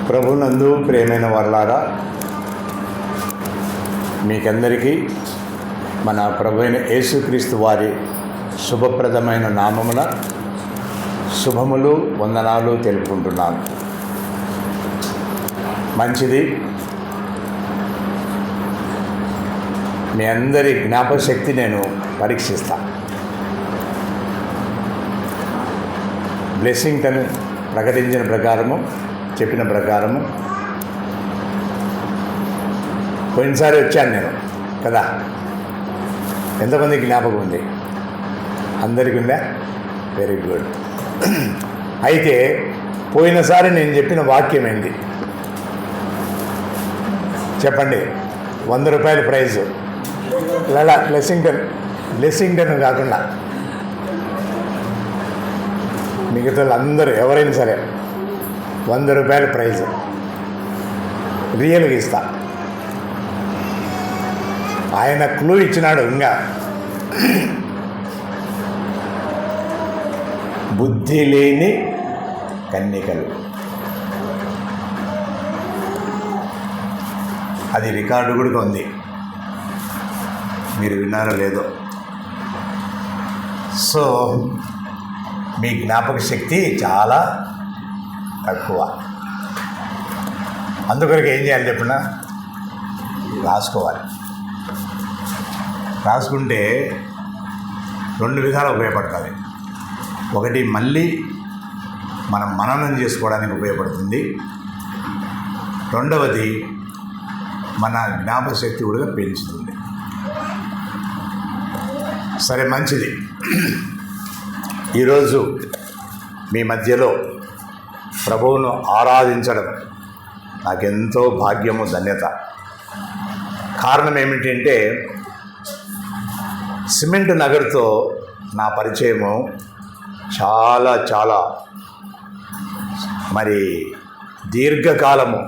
ప్రభునందు ప్రియమైన వారలారా, మీకందరికీ మన ప్రభు అయిన యేసుక్రీస్తు వారి శుభప్రదమైన నామమున శుభములు వందనాలు తెలుపుకుంటున్నాను. మంచిది. మీ అందరి జ్ఞాపకశక్తి నేను పరీక్షిస్తాను. బ్లెస్సింగ్టన్ ప్రకటించిన ప్రకారము, చెప్పిన ప్రకారము పోయినసారి వచ్చాను నేను కదా. ఎంతమంది జ్ఞాపకం ఉంది? అందరికీ ఉందా? Very good. అయితే పోయినసారి నేను చెప్పిన వాక్యం ఏంటి చెప్పండి? 100 రూపాయల ప్రైజు. లేదా బ్లెస్సింగ్టన్ కాకుండా మిగతా అందరూ ఎవరైనా సరే 100 రూపాయల ప్రైజు రియల్గా ఇస్తా. ఆయన క్లూ ఇచ్చినాడు. ఇంకా బుద్ధి లేని కన్యకలు, అది రికార్డు కూడా ఉంది. మీరు విన్నారో లేదో. సో మీ జ్ఞాపక శక్తి చాలా తక్కువ. అందుకొరకు ఏం చేయాలి చెప్పిన? రాసుకోవాలి. రాసుకుంటే 2 విధాలు ఉపయోగపడుతుంది. ఒకటి, మళ్ళీ మనం మననం చేసుకోవడానికి ఉపయోగపడుతుంది. రెండవది, మన జ్ఞాపక శక్తి కూడా పెంచుతుంది. సరే, మంచిది. ఈరోజు మీ మధ్యలో ప్రభువును ఆరాధించడం నాకెంతో భాగ్యము, ధన్యత. కారణం ఏమిటంటే, సిమెంట్ నగర్తో నా పరిచయము చాలా మరి దీర్ఘకాలము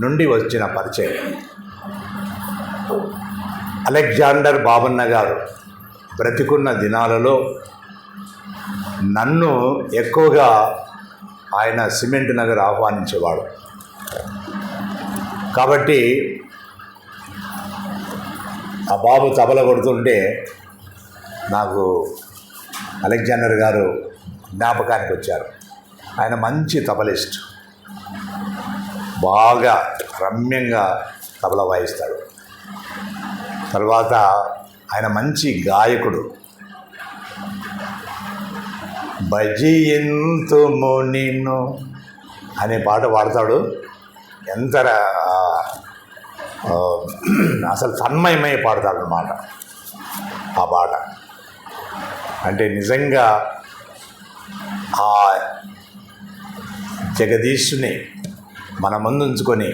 నుండి వచ్చిన పరిచయం. అలెగ్జాండర్ బాబన్న గారు బ్రతికున్న దినాలలో నన్ను ఎక్కువగా ఆయన సిమెంట్ నగర్ ఆహ్వానించేవాడు. కాబట్టి ఆ బాబు తబల కొడుతుంటే నాకు అలెగ్జాండర్ గారు జ్ఞాపకానికి వచ్చారు. ఆయన మంచి తబలిస్ట్, బాగా రమ్యంగా తబల వాయిస్తాడు. తర్వాత ఆయన మంచి గాయకుడు. భజియంతుము నిన్ను అనే పాట పాడతాడు. ఎంత అసలు తన్మయమై పాడతాడు అన్నమాట ఆ పాట. అంటే నిజంగా ఆ జగదీశుని మన ముందు ఉంచుకొని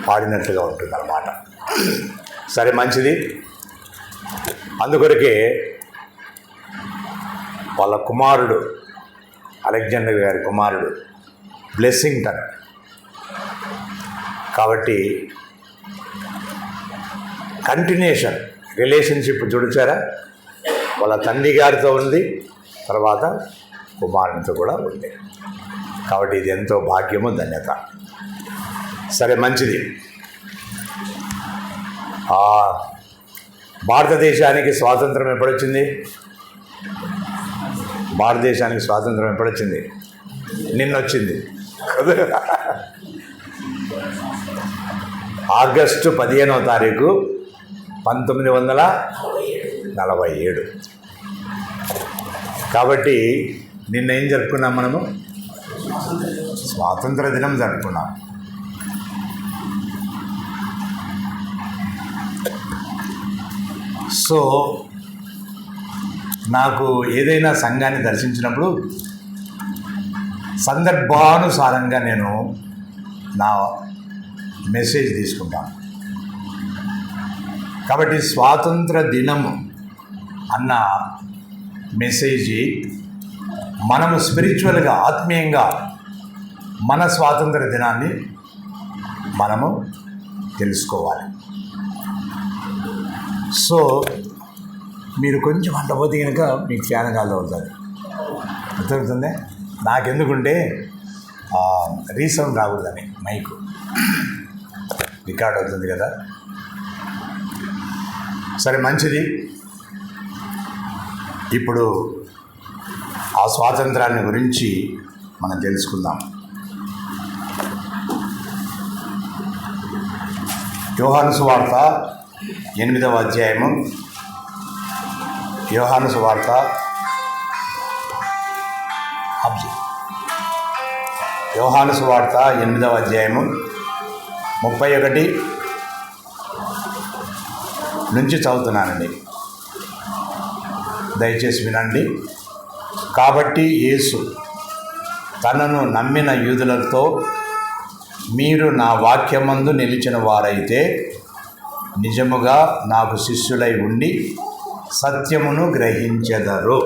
పాడినట్లుగా ఉంటుందన్నమాట. సరే, మంచిది. అందుకొరకే వాళ్ళ కుమారుడు, అలెగ్జాండర్ గారి కుమారుడు బ్లెస్సింగ్టన్. కాబట్టి కంటిన్యూషన్ రిలేషన్షిప్ చూడచారా, వాళ్ళ తండ్రి గారితో ఉంది, తర్వాత కుమారునితో కూడా ఉంది. కాబట్టి ఇది ఎంతో భాగ్యము, ధన్యత. సరే, మంచిది. భారతదేశానికి స్వాతంత్రం ఎప్పుడొచ్చింది? భారతదేశానికి స్వాతంత్రం ఎప్పుడొచ్చింది? నిన్నొచ్చింది. ఆగస్టు 15వ తారీఖు 1947. కాబట్టి నిన్న ఏం జరుపుకున్నాం? మనము స్వాతంత్ర దినం జరుపుకున్నాం. సో నాకు ఏదైనా సంఘాన్ని దర్శించినప్పుడు సందర్భానుసారంగా నేను నా మెసేజ్ తీసుకుంటాను. కాబట్టి స్వాతంత్ర దినము అన్న మెసేజ్ మనము స్పిరిచువల్గా, ఆత్మీయంగా మన స్వాతంత్ర దినాన్ని మనము తెలుసుకోవాలి. సో మీరు కొంచెం అంటపోతే కనుక మీకు ఫ్యాన్ కాలు అవుతుంది. అర్థమవుతుంది? నాకెందుకుంటే రీసౌండ్ రాకూడదని మైకు రికార్డ్ అవుతుంది కదా. సరే, మంచిది. ఇప్పుడు ఆ స్వాతంత్రాన్ని గురించి మనం తెలుసుకుందాం. యోహాను సువార్త 8వ అధ్యాయము. యోహాను సువార్త 8వ అధ్యాయము 31 నుంచి చదువుతున్నానండి, దయచేసి వినండి. కాబట్టి యేసు తనను నమ్మిన యూదులతో, మీరు నా వాక్యమందు నిలిచిన వారైతే నిజముగా నాకు శిష్యులై ఉండి సత్యమును గ్రహించెదరు.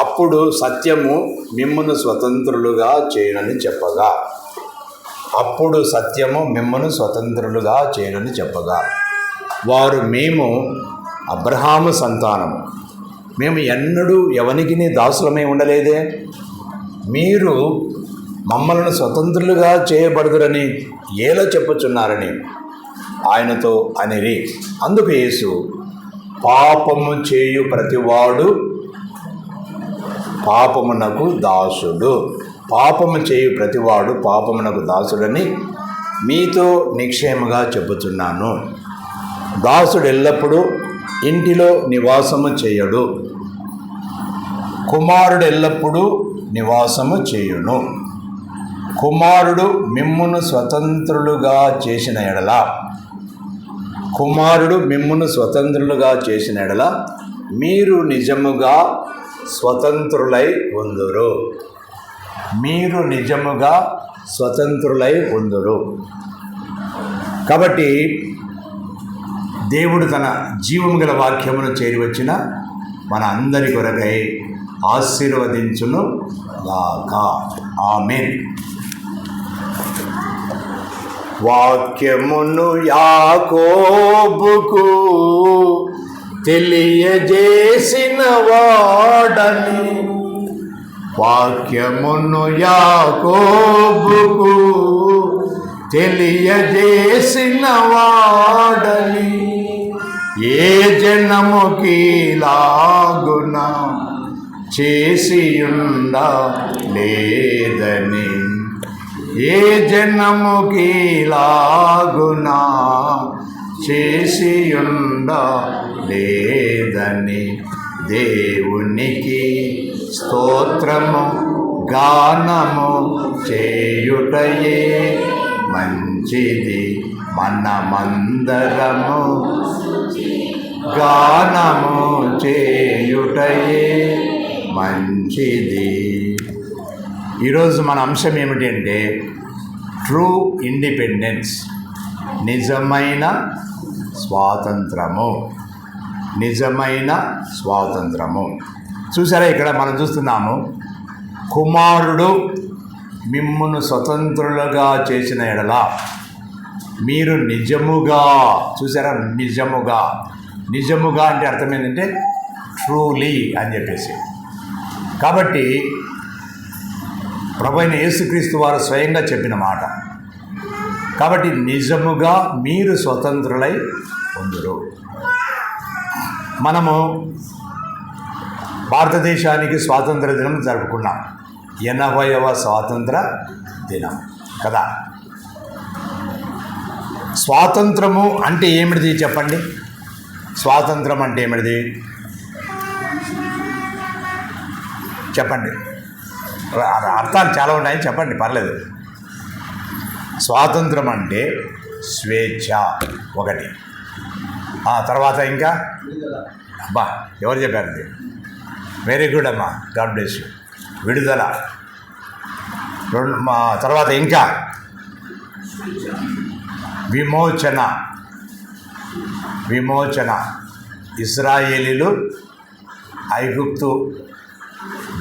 అప్పుడు సత్యము మిమ్మును స్వతంత్రులుగా చేయనని చెప్పగా వారు, మేము అబ్రహాము సంతానము, మేము ఎన్నడూ ఎవనికి దాసులమై ఉండలేదే, మీరు మమ్మల్ని స్వతంత్రులుగా చేయబడుదురని ఎలా చెప్పుచున్నారని ఆయనతో అనిరి. అందుకు యేసు, పాపము చేయు ప్రతివాడు పాపమునకు దాసుడు, దాసుడని మీతో నిశ్చయముగా చెప్పుచున్నాను. దాసుడు ఎల్లప్పుడూ ఇంటిలో నివాసము చేయడు, కుమారుడు ఎల్లప్పుడూ నివాసము చేయును. కుమారుడు మిమ్మును స్వతంత్రులుగా చేసిన ఎడల మీరు నిజముగా స్వతంత్రులై ఉందురు. కాబట్టి దేవుడు తన జీవము గల వాక్యమును చేరి వచ్చిన మన అందరి కొరకై ఆశీర్వదించును గాక. ఆమేన్. వాక్యమును యాకోబుకు తెలియజేసిన వాడని, ఏ జనముకి లాగున చేసియుండ లేదని, ఏ జనముకి లాగున చేసియుండ లేదని దేవునికి స్తోత్రము గానము చేయుటయే మంచిది. మనమందరము గానము చేయుటయే మంచిది. ఈరోజు మన అంశం ఏమిటి అంటే ట్రూ ఇండిపెండెన్స్, నిజమైన స్వాతంత్రము. చూసారా, ఇక్కడ మనం చూస్తున్నాము, కుమారుడు మిమ్మును స్వతంత్రులుగా చేసిన ఎడల మీరు నిజముగా, చూసారా, నిజముగా అంటే అర్థం ఏంటంటే ట్రూలీ అని చెప్పేసి. కాబట్టి ప్రభువైన యేసుక్రీస్తు వారు స్వయంగా చెప్పిన మాట. కాబట్టి నిజముగా మీరు స్వతంత్రులై ఉందురు. మనము భారతదేశానికి స్వాతంత్ర దినం జరుపుకున్నాం, 80వ స్వాతంత్ర దినం కదా. స్వాతంత్రము అంటే ఏమిటిది చెప్పండి? స్వాతంత్రం అంటే ఏమిటిది చెప్పండి. అర్థాలు చాలా ఉన్నాయి, చెప్పండి, పర్లేదు. స్వాతంత్రం అంటే స్వేచ్ఛ ఒకటి. తర్వాత ఇంకా అబ్బా ఎవరు చెప్పారు? ఇది వెరీ గుడ్ అమ్మా, గాడ్ బ్లెస్ యూ. విడుదల. తర్వాత ఇంకా విమోచన. ఇశ్రాయేలీలు ఐగుప్తు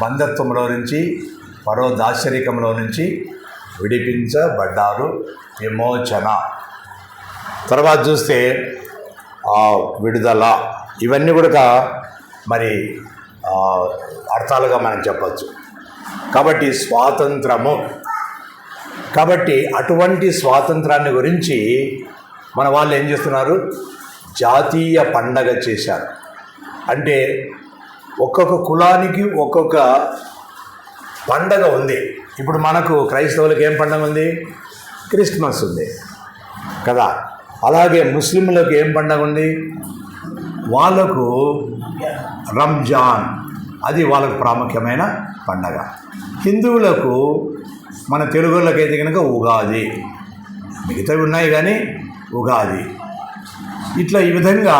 బంధత్వంలో నుంచి, ఫరో దాశరికంలో నుంచి విడిపించబడ్డారు. విమోచన. తర్వాత చూస్తే విడుదల. ఇవన్నీ కూడా మరి అర్థాలుగా మనం చెప్పచ్చు. కాబట్టి స్వాతంత్రము. కాబట్టి అటువంటి స్వాతంత్రాన్ని గురించి మన వాళ్ళు ఏం చేస్తున్నారు, జాతీయ పండగ చేశారు. అంటే ఒక్కొక్క కులానికి ఒక్కొక్క పండగ ఉంది. ఇప్పుడు మనకు క్రైస్తవులకు ఏం పండగ ఉంది, క్రిస్మస్ ఉంది కదా. అలాగే ముస్లింలకు ఏం పండగ ఉంది, వాళ్ళకు రంజాన్, అది వాళ్ళకు ప్రాముఖ్యమైన పండగ. హిందువులకు మన తెలుగులకైతే కనుక ఉగాది, మిగతావి ఉన్నాయి కానీ ఉగాది. ఇట్లా ఈ విధంగా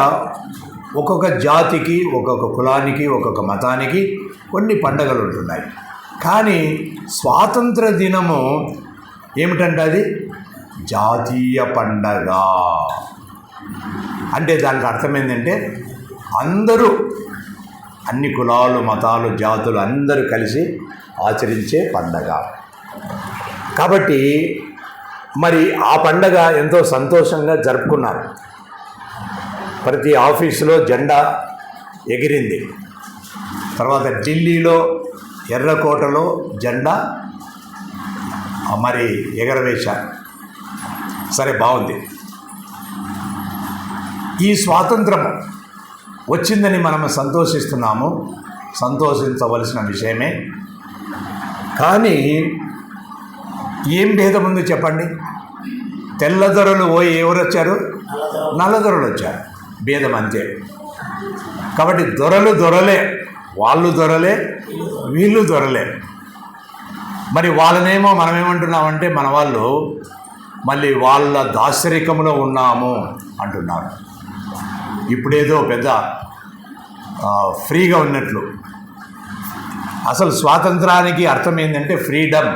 ఒక్కొక్క జాతికి, ఒక్కొక్క కులానికి, ఒక్కొక్క మతానికి కొన్ని పండగలు ఉంటున్నాయి. కానీ స్వాతంత్ర దినము ఏమిటంటే అది జాతీయ పండగ. అంటే దానికి అర్థం ఏంటంటే అందరూ, అన్ని కులాలు, మతాలు, జాతులు అందరూ కలిసి ఆచరించే పండగ. కాబట్టి మరి ఆ పండగ ఎంతో సంతోషంగా జరుపుకున్నారు. ప్రతి ఆఫీసులో జెండా ఎగిరింది. తర్వాత ఢిల్లీలో ఎర్రకోటలో జెండా మరి ఎగరవేశారు. సరే, బాగుంది. ఈ స్వాతంత్రం వచ్చిందని మనం సంతోషిస్తున్నాము, సంతోషించవలసిన విషయమే. కానీ ఏం భేదం ఉంది చెప్పండి? తెల్లదొరలు ఎవరు వచ్చారు, నల్లదొరలు వచ్చారు, భేదం అంతే. కాబట్టి దొరలు దొరలే, వాళ్ళు దొరలే, వీళ్ళు దొరలే. మరి వాళ్ళనేమో మనమేమంటున్నామంటే మన వాళ్ళు మళ్ళీ వాళ్ళ దాశరికంలో ఉన్నాము అంటున్నారు. ఇప్పుడేదో పెద్ద ఫ్రీగా ఉన్నట్లు. అసలు స్వాతంత్రానికి అర్థం ఏంటంటే ఫ్రీడమ్.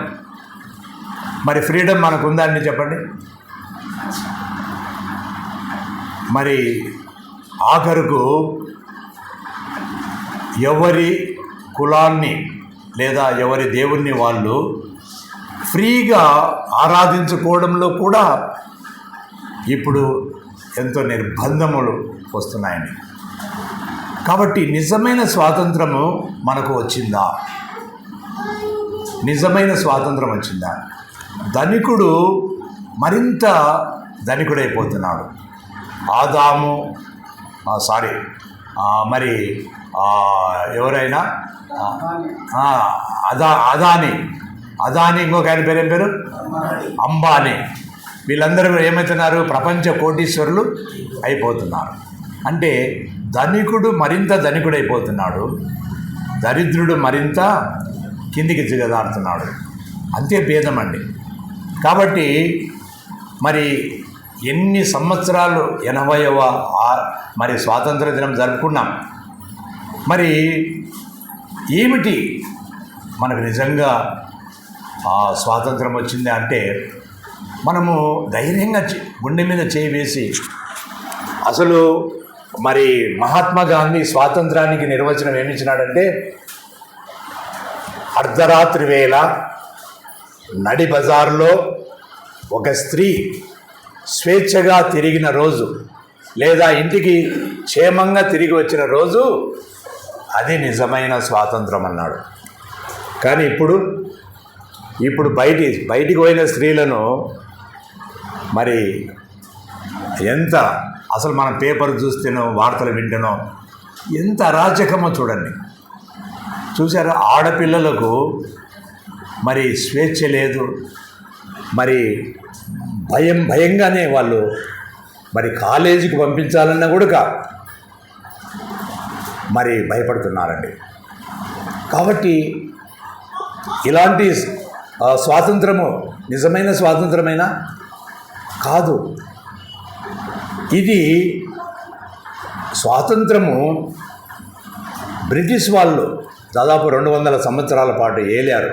మరి ఫ్రీడమ్ మనకు ఉందా అండి చెప్పండి? మరి ఆఖరుకు ఎవరి కులాన్ని లేదా ఎవరి దేవుణ్ణి వాళ్ళు ఫ్రీగా ఆరాధించుకోవడంలో కూడా ఇప్పుడు ఎంతో నిర్బంధములు వస్తున్నాయండి. కాబట్టి నిజమైన స్వాతంత్రము మనకు వచ్చిందా? నిజమైన స్వాతంత్రం వచ్చిందా? ధనికుడు మరింత ధనికుడైపోతున్నాడు. ఎవరైనా అదాని ఇంకొక ఆయన పేరు ఏం పేరు, అంబానీ. వీళ్ళందరూ ఏమవుతున్నారు, ప్రపంచ కోటీశ్వరులు అయిపోతున్నారు. అంటే ధనికుడు మరింత ధనికుడైపోతున్నాడు, దరిద్రుడు మరింత కిందికి దిగజారుతున్నాడు. అంతే భేదం అండి. కాబట్టి మరి ఎన్ని సంవత్సరాలు 80వ మరి స్వాతంత్ర దినం జరుపుకున్నాం. మరి ఏమిటి మనకు నిజంగా స్వాతంత్రం వచ్చింది అంటే మనము ధైర్యంగా గుండె మీద చేయి వేసి, అసలు మరి మహాత్మా గాంధీ స్వాతంత్రానికి నిర్వచనం ఏమిచ్చినాడంటే, అర్ధరాత్రి వేళ నడి బజార్లో ఒక స్త్రీ స్వేచ్ఛగా తిరిగిన రోజు లేదా ఇంటికి క్షేమంగా తిరిగి వచ్చిన రోజు అది నిజమైన స్వాతంత్రం అన్నాడు. కానీ ఇప్పుడు బయటికి పోయిన స్త్రీలను మరి ఎంత, అసలు మనం పేపర్ చూస్తేనో వార్తలు వింటేనో ఎంత అరాచకమో చూడండి. చూసారా? ఆడపిల్లలకు మరి స్వేచ్ఛ లేదు. మరి భయంగానే వాళ్ళు మరి కాలేజీకి పంపించాలన్నా కూడా మరి భయపడుతున్నారండి. కాబట్టి ఇలాంటి స్వాతంత్రము నిజమైన స్వాతంత్రమైనా కాదు. ఇది స్వాతంత్రము బ్రిటిష్ వాళ్ళు దాదాపు 200 సంవత్సరాల పాటు ఏలారు,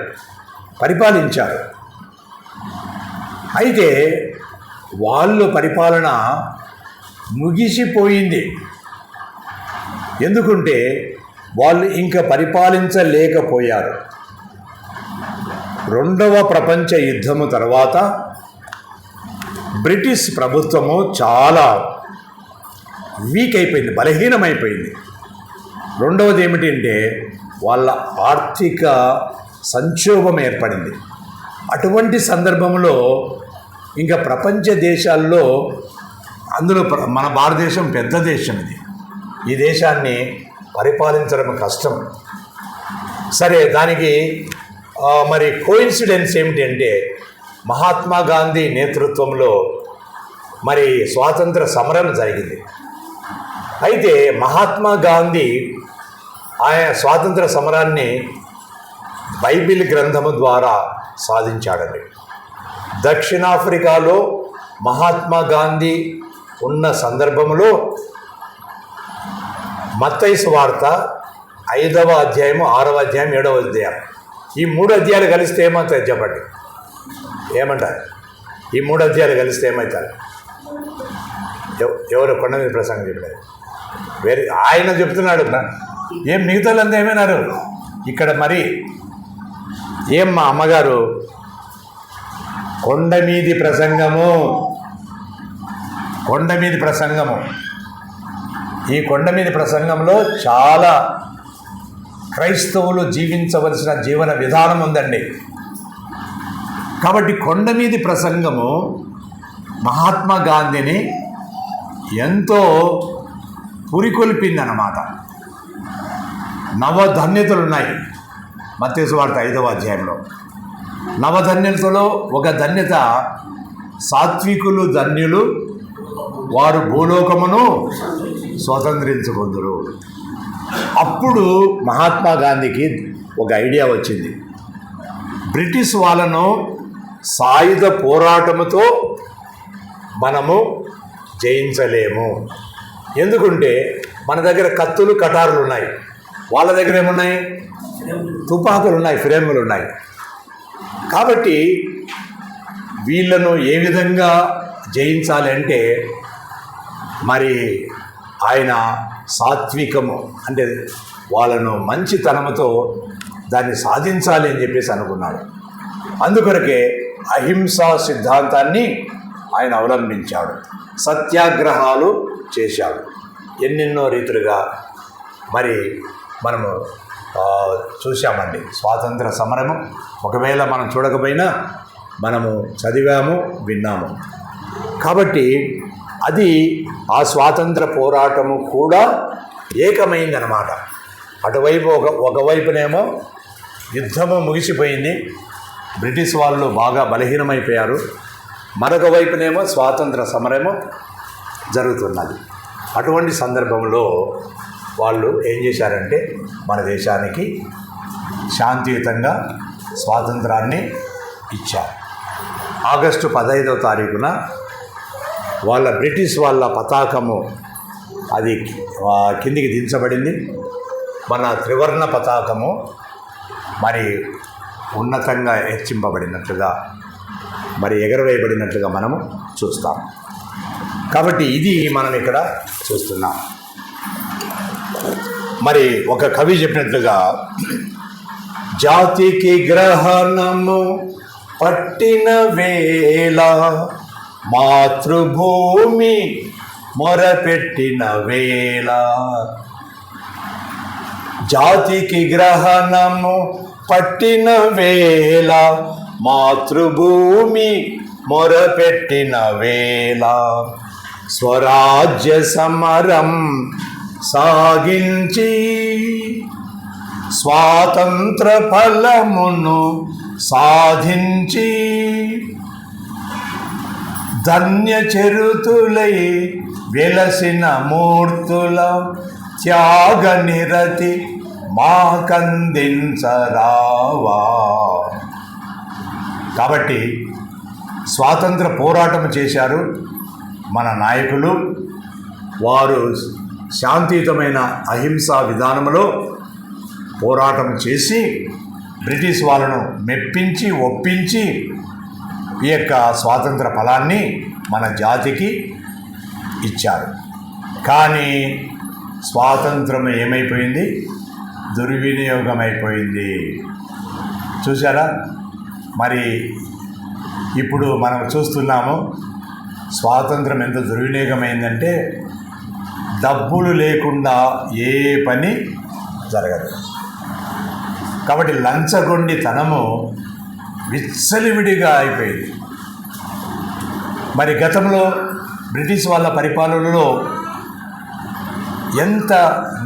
పరిపాలించారు. అయితే వాళ్ళు పరిపాలన ముగిసిపోయింది. ఎందుకంటే వాళ్ళు ఇంకా పరిపాలించలేకపోయారు. 2వ ప్రపంచ యుద్ధము తర్వాత బ్రిటిష్ ప్రభుత్వము చాలా వీక్ అయిపోయింది, బలహీనమైపోయింది. రెండవది ఏమిటంటే వాళ్ళ ఆర్థిక సంక్షోభం ఏర్పడింది. అటువంటి సందర్భంలో ఇంకా ప్రపంచ దేశాల్లో అందులో మన భారతదేశం పెద్ద దేశం. ఈ దేశాన్ని పరిపాలించడం కష్టం. సరే, దానికి మరి కోయిన్సిడెన్స్ ఏమిటి అంటే మహాత్మా గాంధీ నేతృత్వంలో మరి స్వాతంత్ర సమరం జరిగింది. అయితే మహాత్మా గాంధీ ఆయన స్వాతంత్ర సమరాన్ని బైబిల్ గ్రంథము ద్వారా సాధించాడండి. దక్షిణాఫ్రికాలో మహాత్మా గాంధీ ఉన్న సందర్భంలో మత్తయి సువార్త 5వ అధ్యాయము 6వ అధ్యాయం 7వ అధ్యాయం ఈ 3 అధ్యాయాలు కలిస్తే ఏమవుతాయి చెప్పండి? ఏమంటారు? ఈ 3 అధ్యాయాలు కలిస్తే ఏమవుతారు? ఎవరు కొండ మీద ప్రసంగం చెప్పారు? వేరే ఆయన చెప్తున్నాడు. ఏం మిగతా వాళ్ళంతా ఏమైనారు? ఇక్కడ మరి ఏం మా అమ్మగారు కొండ మీది ప్రసంగము ఈ కొండ మీది ప్రసంగంలో చాలా క్రైస్తవులు జీవించవలసిన జీవన విధానం ఉందండి. కాబట్టి కొండ మీది ప్రసంగము మహాత్మా గాంధీని ఎంతో పురికొల్పిందన్నమాట. నవధన్యతలున్నాయి మత్తయి సువార్త 5వ అధ్యాయంలో. నవధన్యతలో ఒక ధన్యత సాత్వికులు ధన్యులు, వారు భూలోకమును స్వతంత్రించుకుందురు. అప్పుడు మహాత్మా గాంధీకి ఒక ఐడియా వచ్చింది. బ్రిటిష్ వాళ్ళను సాయుధ పోరాటముతో మనము జయించలేము. ఎందుకంటే మన దగ్గర కత్తులు కటారులు ఉన్నాయి, వాళ్ళ దగ్గర ఏమున్నాయి? తుపాకులు ఉన్నాయి, ఫిరంగులు ఉన్నాయి. కాబట్టి వీళ్ళను ఏ విధంగా జయించాలి అంటే మరి ఆయన సాత్వికము అంటే వాళ్ళను మంచితనముతో దాన్ని సాధించాలి అని చెప్పేసి అనుకున్నాడు. అందుకొరకే అహింసా సిద్ధాంతాన్ని ఆయన అవలంబించాడు. సత్యాగ్రహాలు చేశాడు. ఎన్నెన్నో రీతులుగా మరి మనము చూశామండి స్వాతంత్ర సమరము. ఒకవేళ మనం చూడకపోయినా మనము చదివాము, విన్నాము. కాబట్టి అది ఆ స్వాతంత్ర పోరాటము కూడా ఏకమైందనమాట. అటువైపు ఒకవైపునేమో యుద్ధము ముగిసిపోయింది, బ్రిటిష్ వాళ్ళు బాగా బలహీనమైపోయారు. మరొక వైపునేమో స్వాతంత్ర సమరము జరుగుతున్నది. అటువంటి సందర్భంలో వాళ్ళు ఏం చేశారంటే మన దేశానికి శాంతియుతంగా స్వాతంత్రాన్ని ఇచ్చారు. ఆగస్టు 15వ తారీఖున వాళ్ళ బ్రిటిష్ వాళ్ళ పతాకము అది కిందికి దించబడింది. మన త్రివర్ణ పతాకము మరి ఉన్నతంగా హెచ్చింపబడినట్లుగా మరి ఎగరవేయబడినట్లుగా మనము చూస్తాం. కాబట్టి ఇది మనం ఇక్కడ చూస్తున్నాం. మరి ఒక కవి చెప్పినట్లుగా జాతికి గ్రహణము పట్టిన వేళ మాతృభూమి మొరపెట్టిన వేళ, జాతికి గ్రహణము పట్టిన వేళ మాతృభూమి మొరపెట్టిన వేళ, స్వరాజ్య సమరం సాగించి స్వాతంత్ర ఫలమును సాధించి ధన్య చరితులై వెలసిన మూర్తుల త్యాగ నిరతి మాకందించరావా. కాబట్టి స్వాతంత్ర పోరాటం చేశారు మన నాయకులు. వారు శాంతియుతమైన అహింసా విధానంలో పోరాటం చేసి బ్రిటిష్ వాళ్ళను మెప్పించి ఒప్పించి ఈ యొక్క స్వాతంత్ర ఫలాన్ని మన జాతికి ఇచ్చారు. కానీ స్వాతంత్రం ఏమైపోయింది? దుర్వినియోగం అయిపోయింది. చూసారా? మరి ఇప్పుడు మనం చూస్తున్నాము స్వాతంత్రం ఎంత దుర్వినియోగమైందంటే డబ్బులు లేకుండా ఏ పని జరగదు. కాబట్టి లంచగొండితనము విచ్చలివిడిగా అయిపోయింది. మరి గతంలో బ్రిటిష్ వాళ్ళ పరిపాలనలో ఎంత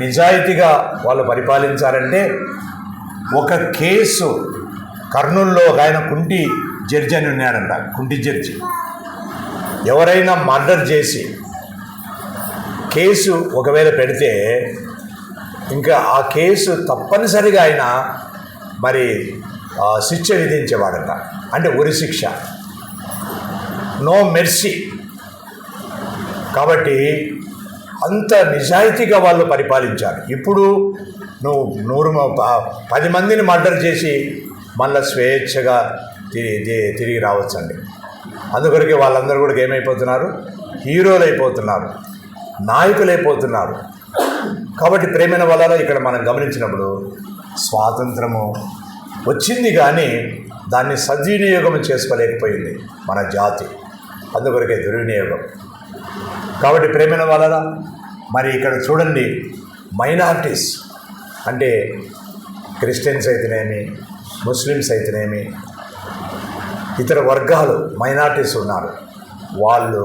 నిజాయితీగా వాళ్ళు పరిపాలించారంటే, ఒక కేసు కర్నూలులో ఒక ఆయన కుంటి జడ్జి అని ఉన్నాడంట. కుంటి జడ్జి ఎవరైనా మర్డర్ చేసి కేసు ఒకవేళ పెడితే ఇంకా ఆ కేసు తప్పనిసరిగా ఆయన మరి శిక్ష విధించేవాడంట. అంటే ఉరి శిక్ష, నో మెర్సీ. కాబట్టి అంత నిజాయితీగా వాళ్ళు పరిపాలించారు. ఇప్పుడు నువ్వు 10 మందిని మర్డర్ చేసి మళ్ళీ స్వేచ్ఛగా తిరిగి రావచ్చండి. అందుకొరకే వాళ్ళందరూ కూడా ఏమైపోతున్నారు? హీరోలు అయిపోతున్నారు, నాయకులు అయిపోతున్నారు. కాబట్టి ప్రేమైన వల్ల ఇక్కడ మనం గమనించినప్పుడు స్వాతంత్రము వచ్చింది కానీ దాన్ని సద్వినియోగం చేసుకోలేకపోయింది మన జాతి. అందుకొరకే దుర్వినియోగం. కాబట్టి ప్రేమైన వల్ల మరి ఇక్కడ చూడండి, మైనారిటీస్ అంటే క్రిస్టియన్స్ అయితేనేమి, ముస్లిమ్స్ అయితేనేమి, ఇతర వర్గాలు మైనారిటీస్ ఉన్నారు. వాళ్ళు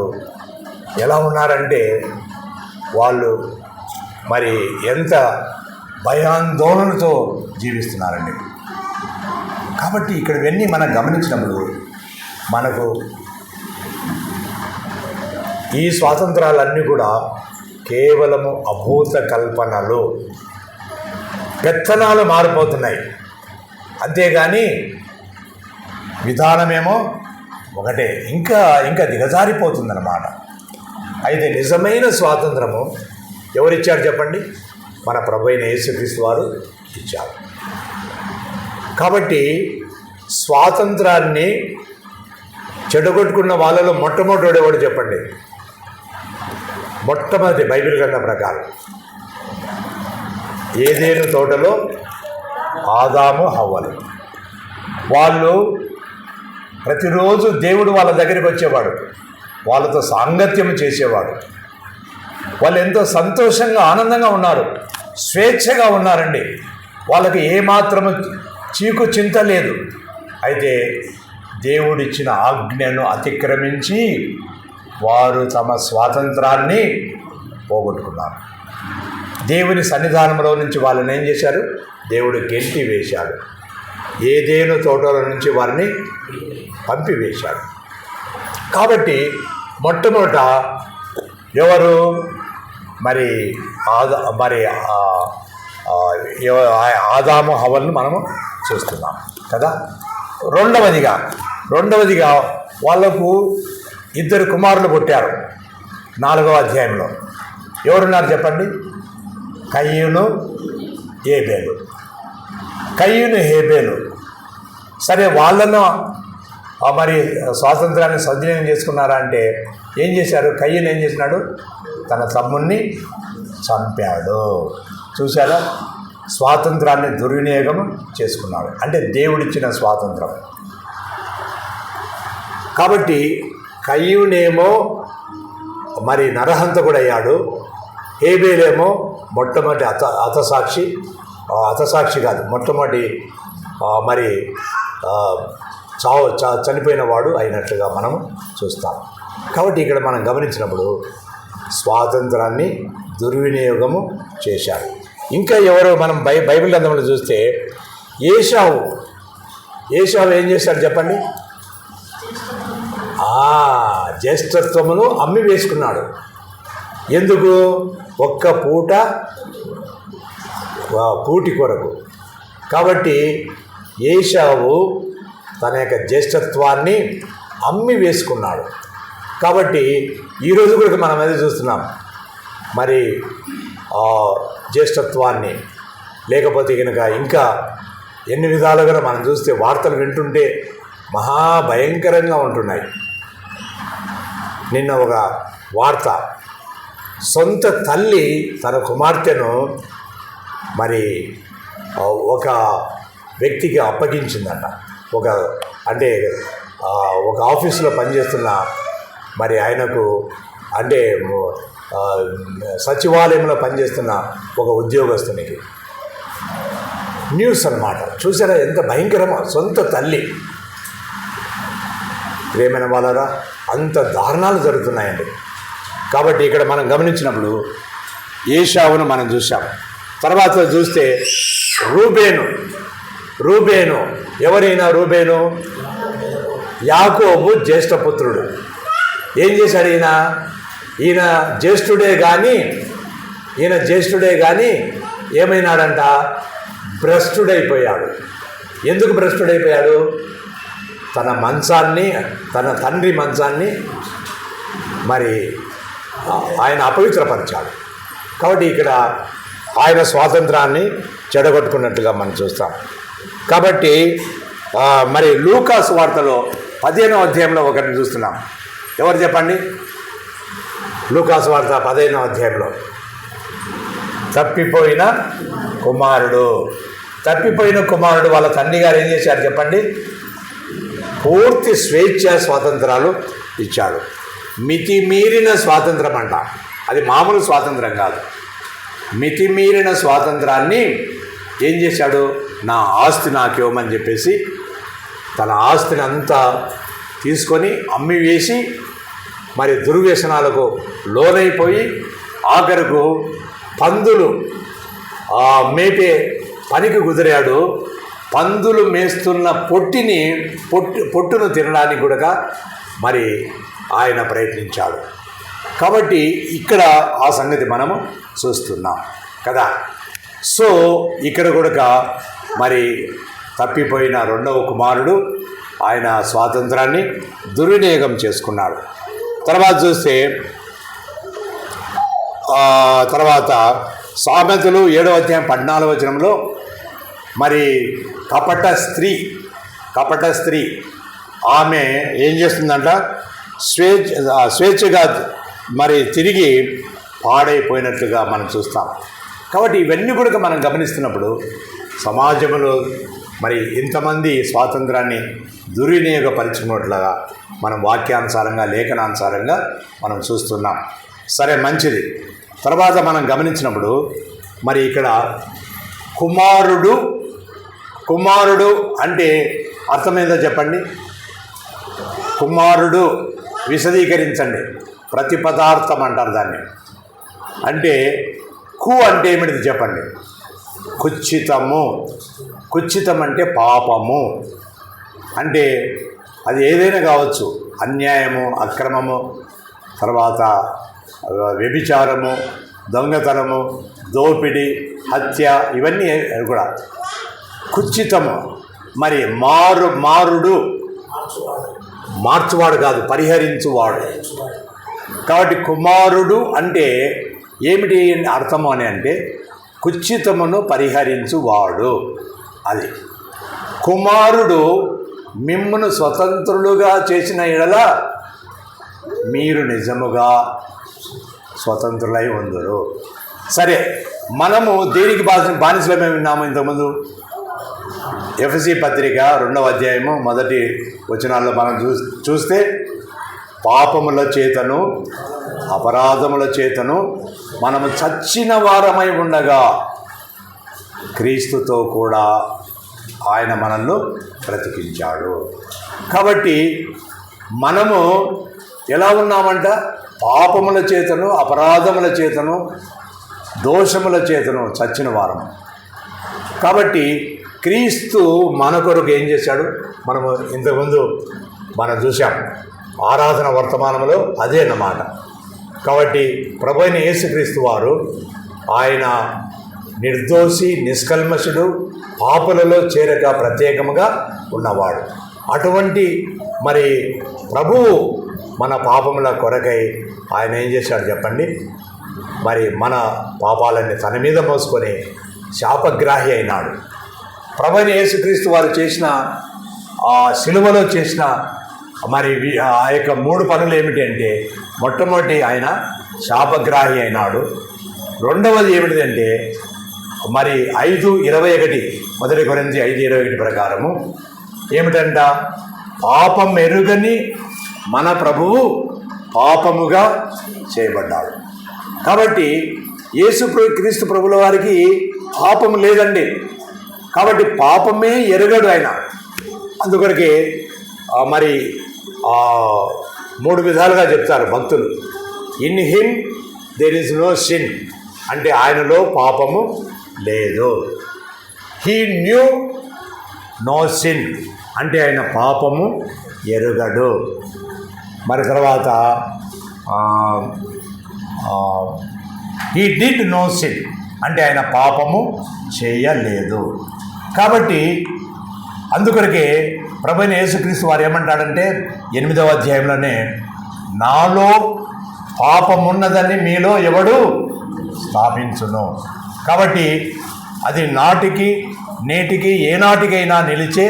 ఎలా ఉన్నారంటే వాళ్ళు మరి ఎంత భయాందోళనతో జీవిస్తున్నారండి. కాబట్టి ఇక్కడ ఇవన్నీ మనం గమనించినప్పుడు మనకు ఈ స్వాతంత్రాలన్నీ కూడా కేవలము అభూత కల్పనలు, పెత్తనాలు మారిపోతున్నాయి. అంతేగాని విధానమేమో ఒకటే, ఇంకా దిగజారిపోతుందన్నమాట. అయితే నిజమైన స్వాతంత్రము ఎవరిచ్చారు చెప్పండి? మన ప్రభు అయిన యేసుక్రీస్తు వారు ఇచ్చారు. కాబట్టి స్వాతంత్రాన్ని చెడగొట్టుకున్న వాళ్ళలో మొట్టమొదటి ఎవడు చెప్పండి? మొట్టమొదటి బైబిల్ గ్రంథం ప్రకారం ఏదేను తోటలో ఆదాము హవ్వలు. వాళ్ళు ప్రతిరోజు దేవుడు వాళ్ళ దగ్గరికి వచ్చేవాడు, వాళ్ళతో సాంగత్యం చేసేవాడు. వాళ్ళు ఎంతో సంతోషంగా ఆనందంగా ఉన్నారు, స్వేచ్ఛగా ఉన్నారండి. వాళ్ళకి ఏమాత్రము చీకు చింత లేదు. అయితే దేవుడిచ్చిన ఆజ్ఞను అతిక్రమించి వారు తమ స్వాతంత్రాన్ని పోగొట్టుకున్నారు. దేవుని సన్నిధానంలో నుంచి వాళ్ళని ఏం చేశారు? దేవుడు గెంటి వేశాడు. ఏదేను తోటల నుంచి వారిని పంపివేశాడు. కాబట్టి మొట్టమొదట ఎవరు మరి ఆదాము హవ్వలను మనము చూస్తున్నాం కదా. రెండవదిగా వాళ్ళకు 2 కుమారులు పుట్టారు. 4వ అధ్యాయంలో ఎవరున్నారు చెప్పండి? కయ్యూను, హేబేలు. కయ్యూను, హేబేలు. సరే, వాళ్ళను మరి స్వాతంత్రాన్ని సద్వినియోగం చేసుకున్నారా అంటే ఏం చేశారు? కయ్యూను ఏం చేసినాడు? తన తమ్ముణ్ణి చంపాడు. చూసారా? స్వాతంత్రాన్ని దుర్వినియోగం చేసుకున్నాడు. అంటే దేవుడిచ్చిన స్వాతంత్రం. కాబట్టి కయ్యూనేమో మరి నరహంతకుడయ్యాడు. హేబేలేమో మొట్టమొదటి హతసాక్షి కాదు, మొట్టమొదటి మరి చనిపోయిన వాడు అయినట్లుగా మనం చూస్తాం. కాబట్టి ఇక్కడ మనం గమనించినప్పుడు స్వాతంత్రాన్ని దుర్వినియోగము చేశారు. ఇంకా ఎవరు మనం బైబిల్ గ్రంథంలో చూస్తే ఏశావు ఏం చేశాడు చెప్పండి? జ్యేష్ఠత్వమును అమ్మి వేసుకున్నాడు. ఎందుకు? ఒక్క పూటి కొరకు. కాబట్టి ఏశావు తన యొక్క జ్యేష్ఠత్వాన్ని అమ్మి వేసుకున్నాడు. కాబట్టి ఈరోజు కూడా మనం అదే చూస్తున్నాం. మరి జ్యేష్ఠత్వాన్ని లేకపోతే కనుక ఇంకా ఎన్ని విధాలుగా మనం చూస్తే వార్తలు వింటుంటే మహాభయంకరంగా ఉంటున్నాయి. నిన్న ఒక వార్త, సొంత తల్లి తన కుమార్తెను మరి ఒక వ్యక్తికి అప్పగించిందట. ఒక ఆఫీసులో పనిచేస్తున్న మరి ఆయనకు, అంటే సచివాలయంలో పనిచేస్తున్న ఒక ఉద్యోగస్తునికి. న్యూస్ అన్నమాట. చూసారా ఎంత భయంకరమో, సొంత తల్లి. ప్రేమైన వాళ్ళరా, అంత దారుణాలు జరుగుతున్నాయండి. కాబట్టి ఇక్కడ మనం గమనించినప్పుడు ఏశావును మనం చూసాం. తర్వాత చూస్తే రూబేను ఎవరైనా రూబేను యాకోబు జ్యేష్ఠపుత్రుడు. ఏం చేశాడు ఈయన జ్యేష్ఠుడే కానీ ఏమైనాడంట, భ్రష్టుడైపోయాడు. ఎందుకు భ్రష్టుడైపోయాడు? తన తండ్రి మంచాన్ని మరి ఆయన అపవిత్రపరిచాడు. కాబట్టి ఇక్కడ ఆయన స్వాతంత్రాన్ని చెడగొట్టుకున్నట్టుగా మనం చూస్తాం. కాబట్టి మరి లూకాసు వార్తలో 15వ అధ్యాయంలో ఒకరిని చూస్తున్నాం. ఎవరు చెప్పండి? లూకాసు వార్త 15వ అధ్యాయంలో తప్పిపోయిన కుమారుడు వాళ్ళ తండ్రి గారు ఏం చేశారు చెప్పండి? పూర్తి స్వేచ్ఛ స్వాతంత్రాలు ఇచ్చాడు. మితిమీరిన స్వాతంత్రం అంట. అది మామూలు స్వాతంత్రం కాదు. మితిమీరిన స్వాతంత్రాన్ని ఏం చేశాడు? నా ఆస్తి నాకు ఇవ్వమని చెప్పేసి తన ఆస్తిని అంతా తీసుకొని అమ్మి వేసి మరి దుర్వ్యసనాలకు లోనైపోయి ఆఖరకు పందులు మేపే పనికి కుదిరాడు. పందులు మేస్తున్న పొట్టును తినడానికి కూడా మరి ఆయన ప్రయత్నించాడు. కాబట్టి ఇక్కడ ఆ సంగతి మనము చూస్తున్నాం కదా. సో ఇక్కడ కూడా మరి తప్పిపోయిన రెండవ కుమారుడు ఆయన స్వాతంత్రాన్ని దుర్వినియోగం చేసుకున్నాడు. తర్వాత చూస్తే తర్వాత సామెతలు 7వ అధ్యాయం 14వ వచనంలో మరి కపట స్త్రీ ఆమె ఏం చేస్తుందంట? స్వేచ్ఛగా మరి తిరిగి పాడైపోయినట్లుగా మనం చూస్తాం. కాబట్టి ఇవన్నీ కూడా మనం గమనిస్తున్నప్పుడు సమాజంలో మరి ఇంతమంది స్వాతంత్రాన్ని దుర్వినియోగపరుచుకున్నట్లుగా మనం వాక్యానుసారంగా లేఖనానుసారంగా మనం చూస్తున్నాం. సరే, మంచిది. తర్వాత మనం గమనించినప్పుడు మరి ఇక్కడ కుమారుడు అంటే అర్థమైందో చెప్పండి? కుమారుడు విశదీకరించండి. ప్రతిపదార్థం అంటారు దాన్ని. అంటే అంటే ఏమిటిది చెప్పండి? కుచ్చితం అంటే పాపము. అంటే అది ఏదైనా కావచ్చు. అన్యాయము, అక్రమము, తర్వాత వ్యభిచారము, దొంగతనము, దోపిడీ, హత్య, ఇవన్నీ కూడా కుచ్చితము. మరి మారుడు మార్చువాడు కాదు, పరిహరించువాడు. కాబట్టి కుమారుడు అంటే ఏమిటి అర్థము అని అంటే కుచ్చితమును పరిహరించువాడు. అది కుమారుడు మిమ్మును స్వతంత్రులుగా చేసిన ఎడల మీరు నిజముగా స్వతంత్రులై ఉందురు. సరే, మనము దేనికి బానిసలమే విన్నాము ఇంతకుముందు? ఎఫెసీ పత్రిక 2వ అధ్యాయము 1 వచనాల్లో మనం చూస్తే పాపముల చేతను అపరాధముల చేతను మనము చచ్చిన వారమై ఉండగా క్రీస్తుతో కూడా ఆయన మనల్ని బ్రతికించాడు. కాబట్టి మనము ఎలా ఉన్నామంట? పాపముల చేతను అపరాధముల చేతను దోషముల చేతను చచ్చిన వారము. కాబట్టి క్రీస్తు మన కొరకు ఏం చేశాడు? మనము ఇంతకుముందు మనం చూసాం ఆరాధన వర్తమానంలో అదే అన్నమాట. కాబట్టి ప్రభు అయిన యేసుక్రీస్తు వారు ఆయన నిర్దోషి, నిష్కల్మషుడు, పాపులలో చేరక ప్రత్యేకముగా ఉన్నవాడు. అటువంటి మరి ప్రభువు మన పాపముల కొరకై ఆయన ఏం చేశాడు చెప్పండి? మరి మన పాపాలన్నీ తన మీద మోసుకొని శాపగ్రాహి అయినాడు. ప్రభు అయిన యేసుక్రీస్తు వారు చేసిన ఆ శిలువలో చేసిన మరి ఆ యొక్క 3 పనులు ఏమిటి అంటే, మొట్టమొదటి ఆయన శాపగ్రాహి అయినాడు. రెండవది ఏమిటిదంటే మరి 5:21 1 కొరింథీ 5:21 ప్రకారము ఏమిటంట? పాపం ఎరుగని మన ప్రభువు పాపముగా చేయబడ్డాడు. కాబట్టి క్రీస్తు ప్రభుల వారికి పాపం లేదండి. కాబట్టి పాపమే ఎరగడు ఆయన. అందుకొరకే మరి 3 విధాలుగా చెప్తారు భక్తులు. In him there is no sin, అంటే ఆయనలో పాపము లేదు. హీ న్యూ నో సిన్, అంటే ఆయన పాపము ఎరుగడు. మరి తర్వాత హీ డిడ్ నో సిన్, అంటే ఆయన పాపము చేయలేదు. కాబట్టి అందుకొరకే ప్రభువైన యేసుక్రీస్తు వారు ఏమంటాడంటే 8వ అధ్యాయంలోనే, నాలో పాపమున్నదని మీలో ఎవడు స్థాపించును. కాబట్టి అది నాటికి నేటికి ఏనాటికైనా నిలిచే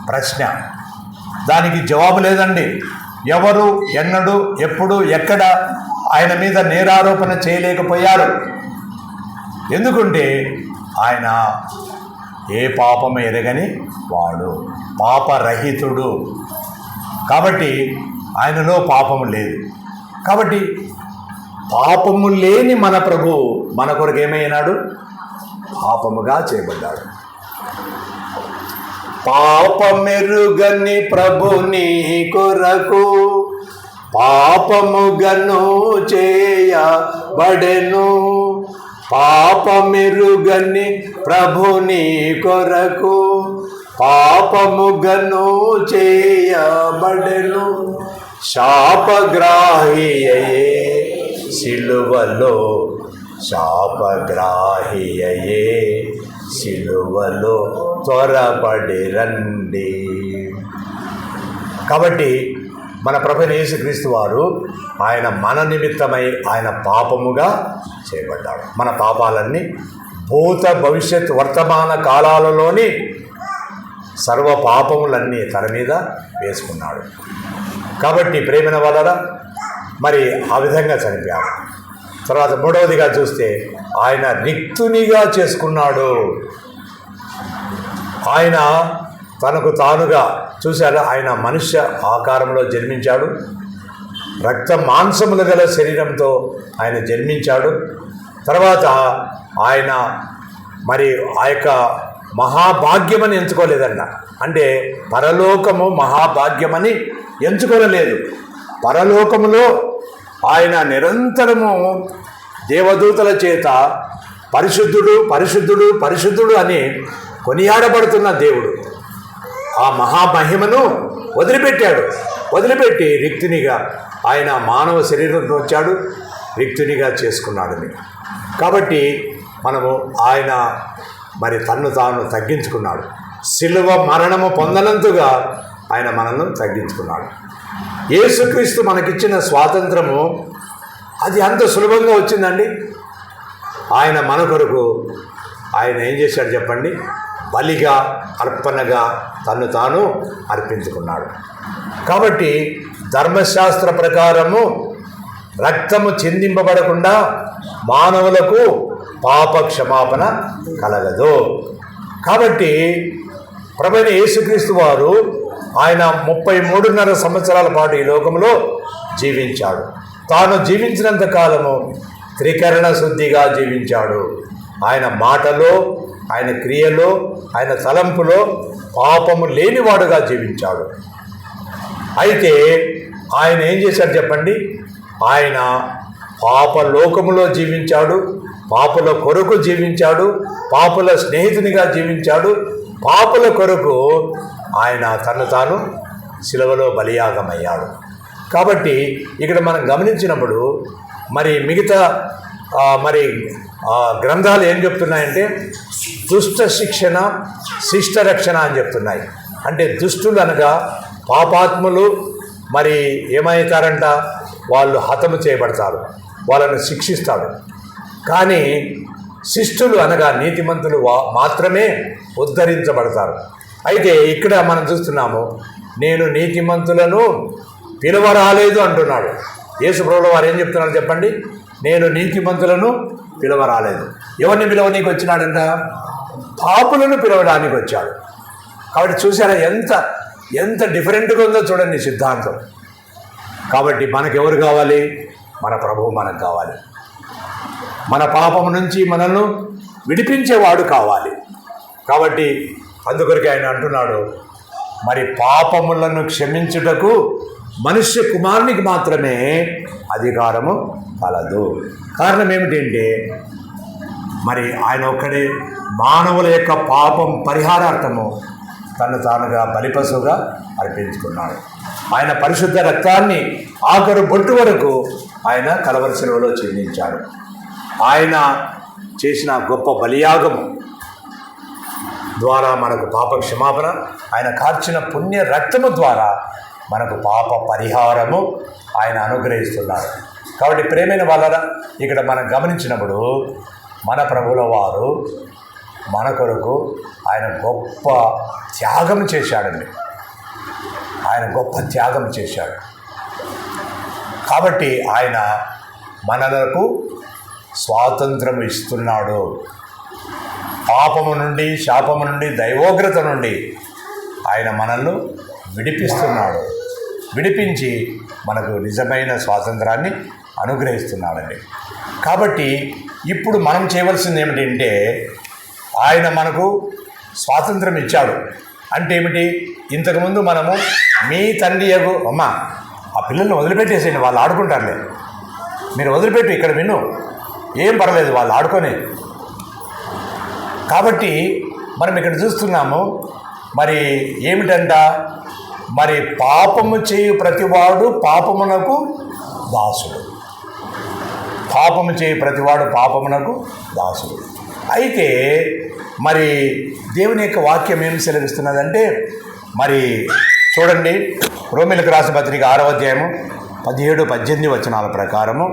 ప్రశ్న. దానికి జవాబు లేదండి. ఎవరు ఎన్నడూ ఎప్పుడు ఎక్కడ ఆయన మీద నేరారోపణ చేయలేకపోయారు. ఎందుకంటే ఆయన ఏ పాపము ఎరగని వాడు, పాపరహితుడు. కాబట్టి ఆయనలో పాపము లేదు. కాబట్టి పాపము లేని మన ప్రభు మన కొరకు ఏమైనాడు? పాపముగా చేయబడ్డాడు. పాపమెరుగని ప్రభు నీ కొరకు పాపముగను చేయబడెను. పాపమెరుగని ప్రభు నీ కొరకు పాపముగను చేయబడెను. శాపగ్రాహియయే సిలువలో, శాపగ్రాహియయే సిలువలో త్వరపడి రండి. కాబట్టి మన ప్రభువైన యేసుక్రీస్తు వారు ఆయన మన నిమిత్తమై ఆయన పాపముగా చేయబడ్డాడు. మన పాపాలన్నీ భూత భవిష్యత్ వర్తమాన కాలాలలోని సర్వ పాపములన్నీ తన మీద వేసుకున్నాడు. కాబట్టి ప్రేమిన వలన మరి ఆ విధంగా చనిపోయాడు. తర్వాత 3వదిగా చూస్తే ఆయన రిక్తునిగా చేసుకున్నాడు. ఆయన తనకు తానుగా చూశారా, ఆయన మనుష్య ఆకారంలో జన్మించాడు. రక్త మాంసములు గల శరీరంతో ఆయన జన్మించాడు. తర్వాత ఆయన మరి ఆ యొక్క మహాభాగ్యమని ఎంచుకోలేదంట. అంటే పరలోకము మహాభాగ్యమని ఎంచుకోలేదు. పరలోకములో ఆయన నిరంతరము దేవదూతల చేత పరిశుద్ధుడు పరిశుద్ధుడు పరిశుద్ధుడు అని కొనియాడబడుతున్న దేవుడు ఆ మహామహిమను వదిలిపెట్టి రిక్తునిగా ఆయన మానవ శరీరంలో వచ్చాడు, రిక్తునిగా చేసుకున్నాడు. కాబట్టి మనము ఆయన మరి తన్ను తాను తగ్గించుకున్నాడు. సిలువ మరణము పొందనంతగా ఆయన మనల్ని తగ్గించుకున్నాడు. యేసుక్రీస్తు మనకిచ్చిన స్వాతంత్రము అది అంత సులభంగా వచ్చిందండి. ఆయన మన కొరకు ఆయన ఏం చేశాడు చెప్పండి? బలిగా, అర్పణగా తన్ను తాను అర్పించుకున్నాడు. కాబట్టి ధర్మశాస్త్ర ప్రకారము రక్తము చిందింపబడకుండా మానవులకు పాప క్షమాపణ కలగదు. కాబట్టి ప్రభువైన యేసుక్రీస్తు వారు ఆయన 33.5 సంవత్సరాల పాటు ఈ లోకంలో జీవించాడు. తాను జీవించినంత కాలము త్రికరణ శుద్ధిగా జీవించాడు. ఆయన మాటలో, ఆయన క్రియలో, ఆయన తలంపులో పాపము లేనివాడుగా జీవించాడు. అయితే ఆయన ఏం చేశాడు చెప్పండి? ఆయన పాపలోకములో జీవించాడు, పాపుల కొరకు జీవించాడు, పాపుల స్నేహితునిగా జీవించాడు. పాపుల కొరకు ఆయన తను తాను శిలువలో బలియాగమయ్యాడు. కాబట్టి ఇక్కడ మనం గమనించినప్పుడు మరి మిగతా మరి గ్రంథాలు ఏం చెప్తున్నాయంటే దుష్ట శిక్షణ శిష్ట రక్షణ అని చెప్తున్నాయి. అంటే దుష్టులు అనగా పాపాత్ములు మరి ఏమవుతారంట? వాళ్ళు హతము చేయబడతారు, వాళ్ళను శిక్షిస్తాడు. కానీ శిష్టులు అనగా నీతిమంతులు మాత్రమే ఉద్ధరించబడతారు. అయితే ఇక్కడ మనం చూస్తున్నాము, నేను నీతిమంతులను పిలవరాలేదు అంటున్నాడు యేసుప్రభుల వారు. ఏం చెప్తున్నారు చెప్పండి? నేను నీతిమంతులను పిలవరాలేదు. ఎవరిని పిలవనీకి వచ్చినాడంట? పాపులను పిలవడానికి వచ్చాడు. కాబట్టి చూసారా ఎంత డిఫరెంట్గా ఉందో చూడండి సిద్ధాంతం. కాబట్టి మనకెవరు కావాలి? మన ప్రభువు మనకు కావాలి. మన పాపం నుంచి మనల్ని విడిపించేవాడు కావాలి. కాబట్టి అందుకొరికి ఆయన అంటున్నాడు, మరి పాపములను క్షమించుటకు మనుష్య కుమారునికి మాత్రమే అధికారము కలదు. కారణం ఏమిటంటే మరి ఆయన ఒక్కడే మానవుల యొక్క పాపం పరిహారార్థము తను తానుగా బలిపశువుగా అర్పించుకున్నాడు. ఆయన పరిశుద్ధ రక్తాన్ని ఆఖరు బొట్టు వరకు ఆయన కలవరి శిలువలో చెందించాడు. ఆయన చేసిన గొప్ప బలియాగము ద్వారా మనకు పాప క్షమాపణ, ఆయన కార్చిన పుణ్య రక్తము ద్వారా మనకు పాప పరిహారము ఆయన అనుగ్రహిస్తున్నాడు. కాబట్టి ప్రేమైన వాళ్ళరా, ఇక్కడ మనం గమనించినప్పుడు మన ప్రభువుల వారు మన కొరకు ఆయన గొప్ప త్యాగం చేశాడండి. ఆయన గొప్ప త్యాగం చేశాడు. కాబట్టి ఆయన మనలకు స్వాతంత్రం ఇస్తున్నాడు. పాపము నుండి, శాపము నుండి, దైవోగ్రత నుండి ఆయన మనల్ని విడిపిస్తున్నాడు. విడిపించి మనకు నిజమైన స్వాతంత్రాన్ని అనుగ్రహిస్తున్నాడండి. కాబట్టి ఇప్పుడు మనం చేయవలసింది ఏమిటంటే, ఆయన మనకు స్వాతంత్రం ఇచ్చాడు అంటే ఏమిటి? ఇంతకుముందు మనము మీ తండ్రి అమ్మ ఆ పిల్లల్ని వదిలిపెట్టేసేయండి, వాళ్ళు ఆడుకుంటారులే, మీరు వదిలిపెట్టి ఇక్కడ విను, ఏం పర్లేదు, వాళ్ళు ఆడుకొని. కాబట్టి మనం ఇక్కడ చూస్తున్నాము, మరి ఏమిటంట, మరి పాపము చేయు ప్రతివాడు పాపమునకు దాసుడు. పాపము చేయు ప్రతివాడు పాపమునకు దాసుడు. అయితే మరి దేవుని యొక్క వాక్యం ఏం సెలవిస్తున్నదంటే, మరి చూడండి, రోమీయులకు రాసిన పత్రిక 6వ అధ్యాయము 17-18 వచనాల ప్రకారము,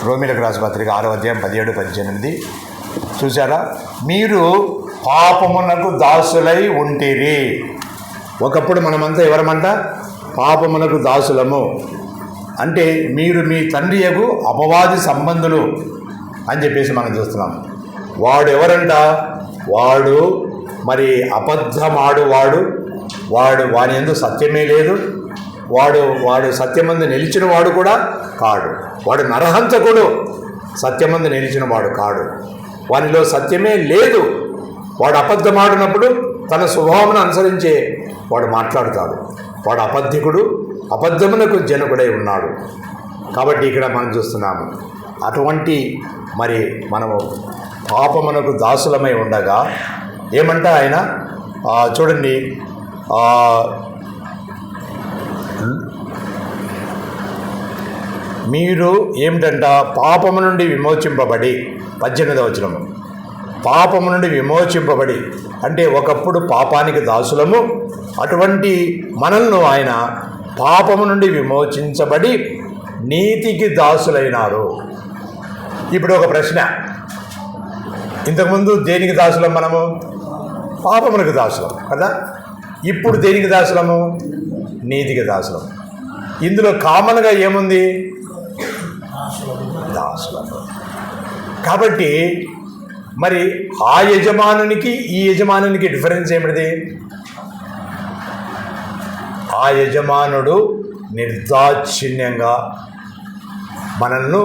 రోమీయులకు రాసిన పత్రిక 6వ అధ్యాయం 17-18 చూసారా? మీరు పాపమునకు దాసులై ఉంటిరి. ఒకప్పుడు మనమంతా ఎవరమంట? పాపమునకు దాసులము. అంటే మీరు మీ తండ్రి యగు అపవాది సంబంధులు అని చెప్పేసి మనం చూస్తున్నాం. వాడు ఎవరంట? వాడు మరి అబద్ధమాడువాడు, వాని యందు సత్యమే లేదు, వాడు సత్యమందు నిలిచిన వాడు కూడా కాడు. వాడు నరహంతకుడు, సత్యమందు నిలిచిన వాడు కాడు. వానిలో సత్యమే లేదు. వాడు అబద్ధమాడినప్పుడు తన స్వభావమును అనుసరించే వాడు మాట్లాడుతాడు. వాడు అబద్ధికుడు, అబద్ధమునకు జనకుడై ఉన్నాడు. కాబట్టి ఇక్కడ మనం చూస్తున్నాము, అటువంటి మరి మనము పాపమునకు దాసులమై ఉండగా ఏమంట ఆయన చూడండి, మీరు ఏమిటంట, పాపము నుండి విమోచింపబడి, 18వ వచనము, పాపము నుండి విమోచింపబడి అంటే ఒకప్పుడు పాపానికి దాసులము, అటువంటి మనల్ని ఆయన పాపము నుండి విమోచించబడి నీతికి దాసులైనారు. ఇప్పుడు ఒక ప్రశ్న, ఇంతకుముందు దేనికి దాసులం మనము? పాపమునకు దాసులం కదా. ఇప్పుడు దేనికి దాసులము? నీతికి దాసులం. ఇందులో కామన్గా ఏముంది? దాసులము. కాబట్టి మరి ఆ యజమానునికి ఈ యజమానునికి డిఫరెన్స్ ఏమిటిది? ఆ యజమానుడు నిర్దాక్షిణ్యంగా మనల్ని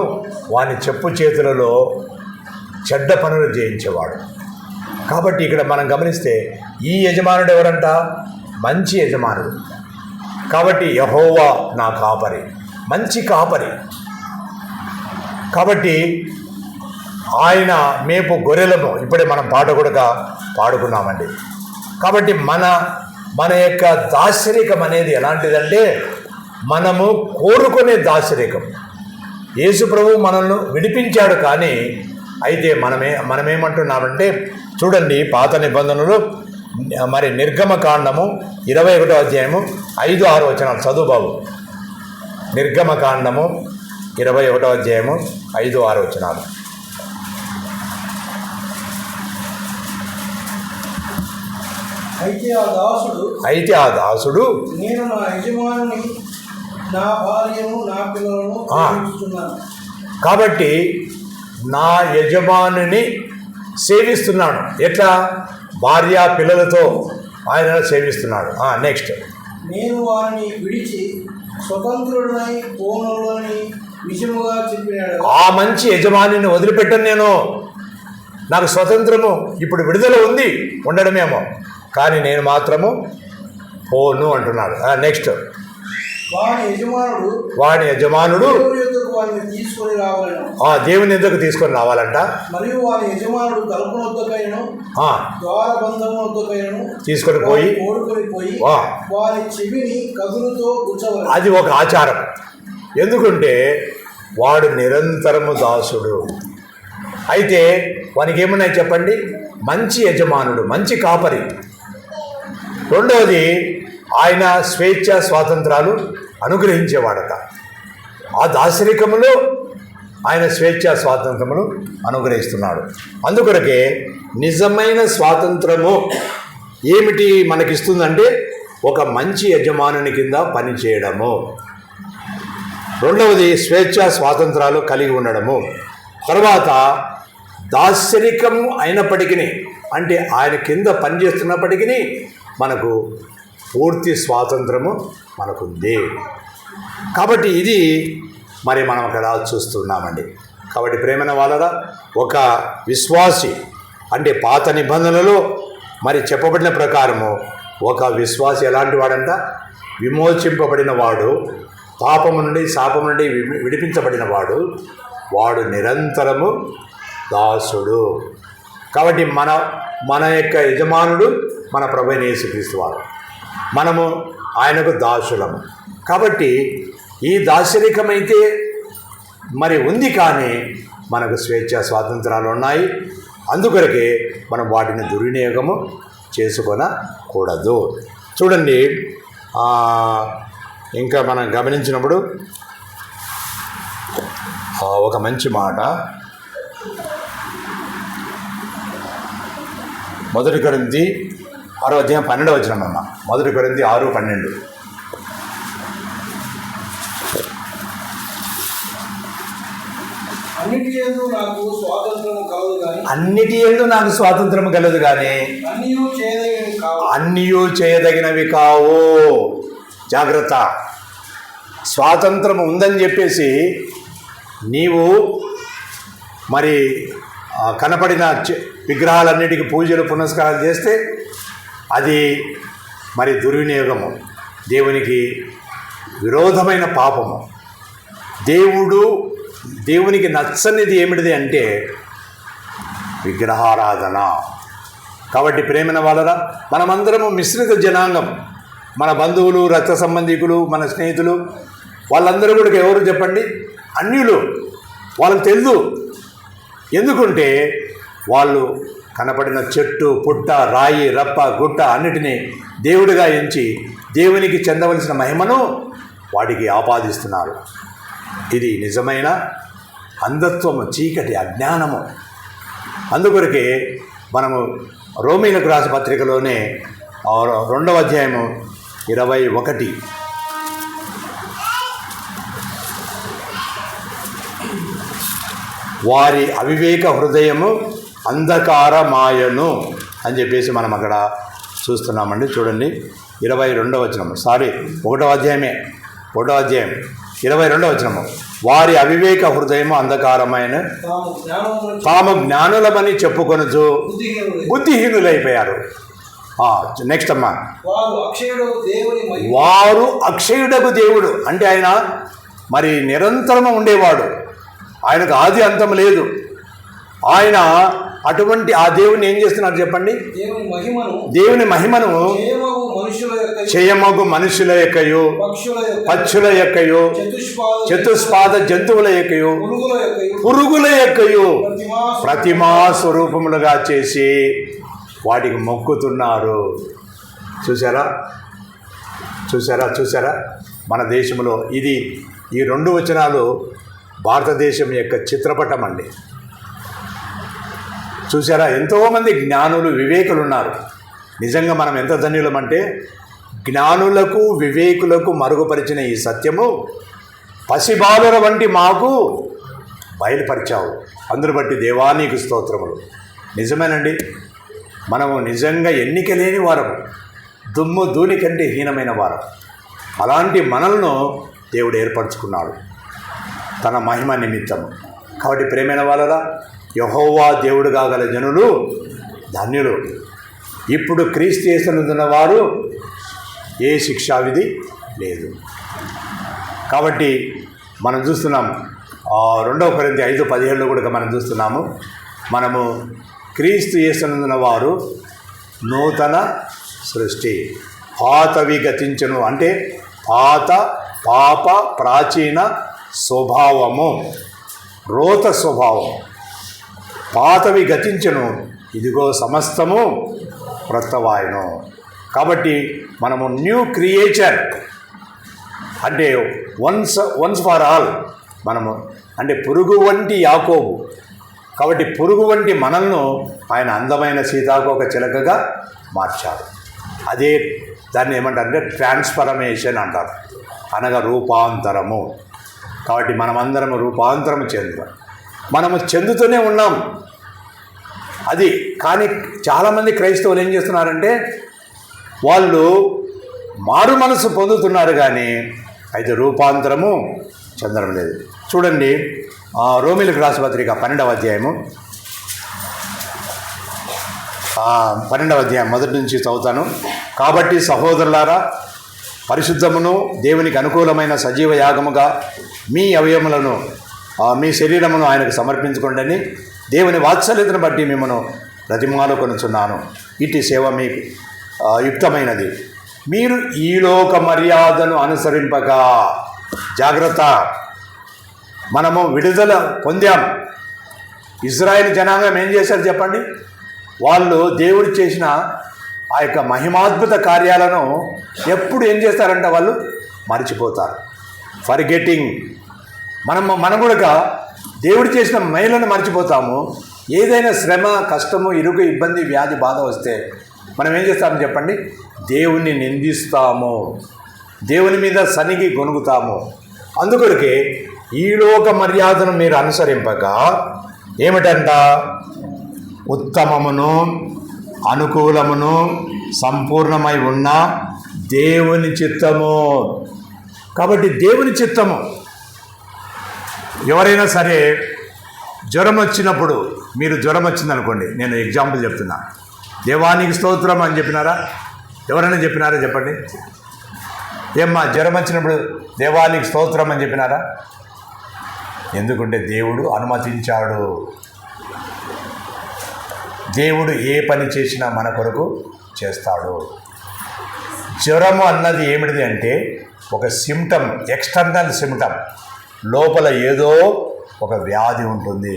వాని చెప్పు చేతులలో చెడ్డ పనులు చేయించేవాడు. కాబట్టి ఇక్కడ మనం గమనిస్తే ఈ యజమానుడు ఎవరంట? మంచి యజమానుడు. కాబట్టి యెహోవా నా కాపరి, మంచి కాపరి. కాబట్టి ఆయన మేపు గొర్రెలము, ఇప్పుడే మనం పాట కూడా పాడుకున్నామండి. కాబట్టి మన యొక్క దాశరికం అనేది ఎలాంటిదంటే, మనము కోరుకునే దాశరికం. యేసు ప్రభువు మనల్ని విడిపించాడు. కానీ అయితే మనమేమంటున్నామంటే, చూడండి పాత నిబంధనలు మరి నిర్గమకాండము 21వ అధ్యాయము 5-6 వచనాలు చదువు బాబు. నిర్గమకాండము 21వ అధ్యాయము 5-6 వచనాలు. అయితే ఆ దాసుడు నేను నా యజమానుని, నా భార్యను, నా పిల్లలను సేవిస్తున్నాను. కాబట్టి నా యజమానుని సేవిస్తున్నాడు. ఎట్లా? భార్య పిల్లలతో ఆయన సేవిస్తున్నాడు. నెక్స్ట్, నేను వారిని విడిచి స్వతంత్రుడనై పోనని నిజముగా చెప్పినాడు. ఆ మంచి యజమానిని వదిలిపెట్టను నేను. నాకు స్వతంత్రము ఇప్పుడు విడుదల ఉంది ఉండడమేమో, కానీ నేను మాత్రము పోను అంటున్నాడు. నెక్స్ట్, వాని యజమానుడు దేవుని ఎద్దకు తీసుకొని రావాలంట. మరియు వాని యజమానుడు తలుపు వద్దకైనను ద్వారబంధము వద్దకైనను తీసుకొని పోయి వాని చెవిని కదులుతో గుచ్చవలెను. అది ఒక ఆచారం. ఎందుకంటే వాడు నిరంతరము దాసుడు. అయితే వానికి ఏమున్నాయి చెప్పండి? మంచి యజమానుడు, మంచి కాపరి. రెండవది, ఆయన స్వేచ్ఛ స్వాతంత్రాలు అనుగ్రహించేవాడట. ఆ దాసరికములో ఆయన స్వేచ్ఛ స్వాతంత్రములు అనుగ్రహిస్తున్నాడు. అందుకొరకే నిజమైన స్వాతంత్రము ఏమిటి మనకిస్తుందంటే ఒక మంచి యజమానుని కింద పనిచేయడము. రెండవది, స్వేచ్ఛ స్వాతంత్రాలు కలిగి ఉండడము. తర్వాత దాసరికం అయినప్పటికీ, అంటే ఆయన కింద పనిచేస్తున్నప్పటికీ మనకు పూర్తి స్వాతంత్రము మనకుంది. కాబట్టి ఇది మరి మనం అక్కడ చూస్తున్నామండి. కాబట్టి ప్రేమైన వాళ్ళరా, ఒక విశ్వాసి అంటే పాత నిబంధనలో మరి చెప్పబడిన ప్రకారము ఒక విశ్వాసి ఎలాంటి వాడంట? విమోచింపబడిన వాడు, పాపము నుండి శాపము నుండి విడిపించబడిన వాడు, వాడు నిరంతరము దాసుడు. కాబట్టి మన యొక్క యజమానుడు మన ప్రభువైన యేసుక్రీస్తు వారు, మనము ఆయనకు దాసులము. కాబట్టి ఈ దాసరికమైతే మరి ఉంది, కానీ మనకు స్వేచ్ఛ స్వాతంత్రాలు ఉన్నాయి. అందుకొరకే మనం వాటిని దుర్వినియోగము చేసుకొనకూడదు. చూడండి, ఇంకా మనం గమనించినప్పుడు ఒక మంచి మాట 1 కొరింథీ 6వ అధ్యాయం 12వ వచనం అమ్మ. 1 కొరింథీ 6:12. అన్నిటి యందు నాకు స్వాతంత్రము కలదు కానీ అన్నియూ చేయదగినవి కావు. జాగ్రత్త. స్వాతంత్రం ఉందని చెప్పేసి నీవు మరి కనపడిన విగ్రహాలన్నిటికీ పూజలు పునస్కారాలు చేస్తే అది మరి దుర్వినియోగము, దేవునికి విరోధమైన పాపము. దేవునికి నచ్చనిది ఏమిటిది అంటే విగ్రహారాధన. కాబట్టి ప్రేమైన వాళ్ళరా, మనమందరము మిశ్రిత జనాంగం. మన బంధువులు, రక్త సంబంధికులు, మన స్నేహితులు, వాళ్ళందరూ కూడా ఎవరు చెప్పండి? అన్యులు. వాళ్ళకి తెలుసు. ఎందుకంటే వాళ్ళు కనపడిన చెట్టు, పుట్ట, రాయి, రప్ప, గుట్ట అన్నిటినీ దేవుడిగా ఎంచి దేవునికి చెందవలసిన మహిమను వాటికి ఆపాదిస్తున్నారు. ఇది నిజమైన అంధత్వము, చీకటి, అజ్ఞానము. అందుకొరకే మనము రోమీలకు రాసిన పత్రికలోనే 2వ అధ్యాయము 21 వారి అవివేక హృదయము అంధకారమాయను అని చెప్పేసి మనం అక్కడ చూస్తున్నామండి. చూడండి, 22వ వచనము, 1వ అధ్యాయం 22వ వచనము. వారి అవివేక హృదయము అంధకారమైన తాము జ్ఞానులమని చెప్పుకొనుచు బుద్ధిహీనులైపోయారు. నెక్స్ట్ అమ్మా, వారు అక్షయుడకు దేవుడు అంటే ఆయన మరి నిరంతరము ఉండేవాడు, ఆయనకు ఆది అంతం లేదు. ఆయన అటువంటి ఆ దేవుని ఏం చేస్తున్నారు చెప్పండి? దేవుని మహిమను చేయమగు మనుషుల యొక్కయు, పక్షుల యొక్కయు, చతుష్పాద జంతువుల యొక్కయు, పురుగుల యొక్కయు ప్రతిమా స్వరూపములుగా చేసి వాటికి మొక్కుతున్నారు. చూసారా మన దేశంలో ఇది ఈ 2 వచనాలు భారతదేశం యొక్క చిత్రపటం అండి. చూసారా, ఎంతోమంది జ్ఞానులు, వివేకులు ఉన్నారు. నిజంగా మనం ఎంత ధన్యులమంటే జ్ఞానులకు, వివేకులకు మరుగుపరిచిన ఈ సత్యము పసిబాలుర వంటి మాకు బయలుపరిచావు. అందును బట్టి దేవానికి స్తోత్రములు. నిజమేనండి, మనము నిజంగా ఎన్నిక లేని వారము, దుమ్ము ధూళి కంటే హీనమైన వారం. అలాంటి మనల్ని దేవుడు ఏర్పరచుకున్నాడు తన మహిమ నిమిత్తం. కాబట్టి ప్రేమైన వాళ్ళరా, యెహోవా దేవుడు కాగల జనులు ధన్యులు. ఇప్పుడు క్రీస్తు యేసునందున్న వారు ఏ శిక్షావిధి లేదు. కాబట్టి మనం చూస్తున్నాం 2 కొరింథీ 5:17 కూడా మనం చూస్తున్నాము. మనము క్రీస్తు యేసునందున్న వారు నూతన సృష్టి, పాతవి గతించును. అంటే పాప ప్రాచీన స్వభావము, రోత స్వభావం పాతవి గతించును, ఇదిగో సమస్తము క్రొత్తవాయును. కాబట్టి మనము న్యూ క్రియేచర్, అంటే వన్స్ ఫర్ ఆల్. మనము అంటే పురుగు వంటి యాకోబు. కాబట్టి పురుగు వంటి మనల్ని ఆయన అందమైన సీతాకోక చిలకగా మార్చాడు. అదే దాన్ని ఏమంటారంటే ట్రాన్స్ఫర్మేషన్ అంటారు, అనగా రూపాంతరము. కాబట్టి మనమందరము రూపాంతరము మనము చెందుతూనే ఉన్నాం. అది కానీ చాలామంది క్రైస్తవులు ఏం చేస్తున్నారంటే వాళ్ళు మారు మనసు పొందుతున్నారు కానీ అయితే రూపాంతరము చెందడం లేదు. చూడండి, రోమీలకు రాసిన పత్రిక 12వ అధ్యాయము 12వ అధ్యాయం మొదటి నుంచి చదువుతాను. కాబట్టి సహోదరులారా, పరిశుద్ధమును దేవునికి అనుకూలమైన సజీవ యాగముగా మీ అవయములను మీ శరీరమును ఆయనకు సమర్పించుకోండి. దేవుని వాత్సల్యతను బట్టి మిమ్మను ప్రతిమాలు కొనుచున్నాను. ఇటు సేవ మీకు యుక్తమైనది. మీరు ఈ లోక మర్యాదను అనుసరింపక జాగ్రత్త. మనము విడుదల పొందాం. ఇజ్రాయేల్ జనాంగం ఏం చేశారు చెప్పండి? వాళ్ళు దేవుడు చేసిన ఆ యొక్క మహిమాద్భుత కార్యాలను ఎప్పుడు ఏం చేస్తారంటే వాళ్ళు మర్చిపోతారు. ఫర్గెటింగ్. మనం కూడా దేవుడు చేసిన మేలును మర్చిపోతాము. ఏదైనా శ్రమ, కష్టము, ఇరుకు, ఇబ్బంది, వ్యాధి, బాధ వస్తే మనం ఏం చేస్తామని చెప్పండి? దేవుణ్ణి నిందిస్తాము, దేవుని మీద సనిగి గొనుగుతాము. అందుకొరకే ఈ లోక మర్యాదను మీరు అనుసరింపక ఏమిటంట? ఉత్తమమును అనుకూలమును సంపూర్ణమై ఉన్న దేవుని చిత్తము. కాబట్టి దేవుని చిత్తము. ఎవరైనా సరే జ్వరం వచ్చినప్పుడు, మీరు జ్వరం వచ్చిందనుకోండి, నేను ఎగ్జాంపుల్ చెప్తున్నా, దేవానికి స్తోత్రం అని చెప్పినారా? ఎవరైనా చెప్పినారా చెప్పండి? ఏమ్మా జ్వరం వచ్చినప్పుడు దేవానికి స్తోత్రం అని చెప్పినారా? ఎందుకంటే దేవుడు అనుమతించాడు. దేవుడు ఏ పని చేసినా మన కొరకు చేస్తాడు. జ్వరము అన్నది ఏమిటిది అంటే ఒక సిమ్టమ్, ఎక్స్టర్నల్ సిమ్టమ్. లోపల ఏదో ఒక వ్యాధి ఉంటుంది.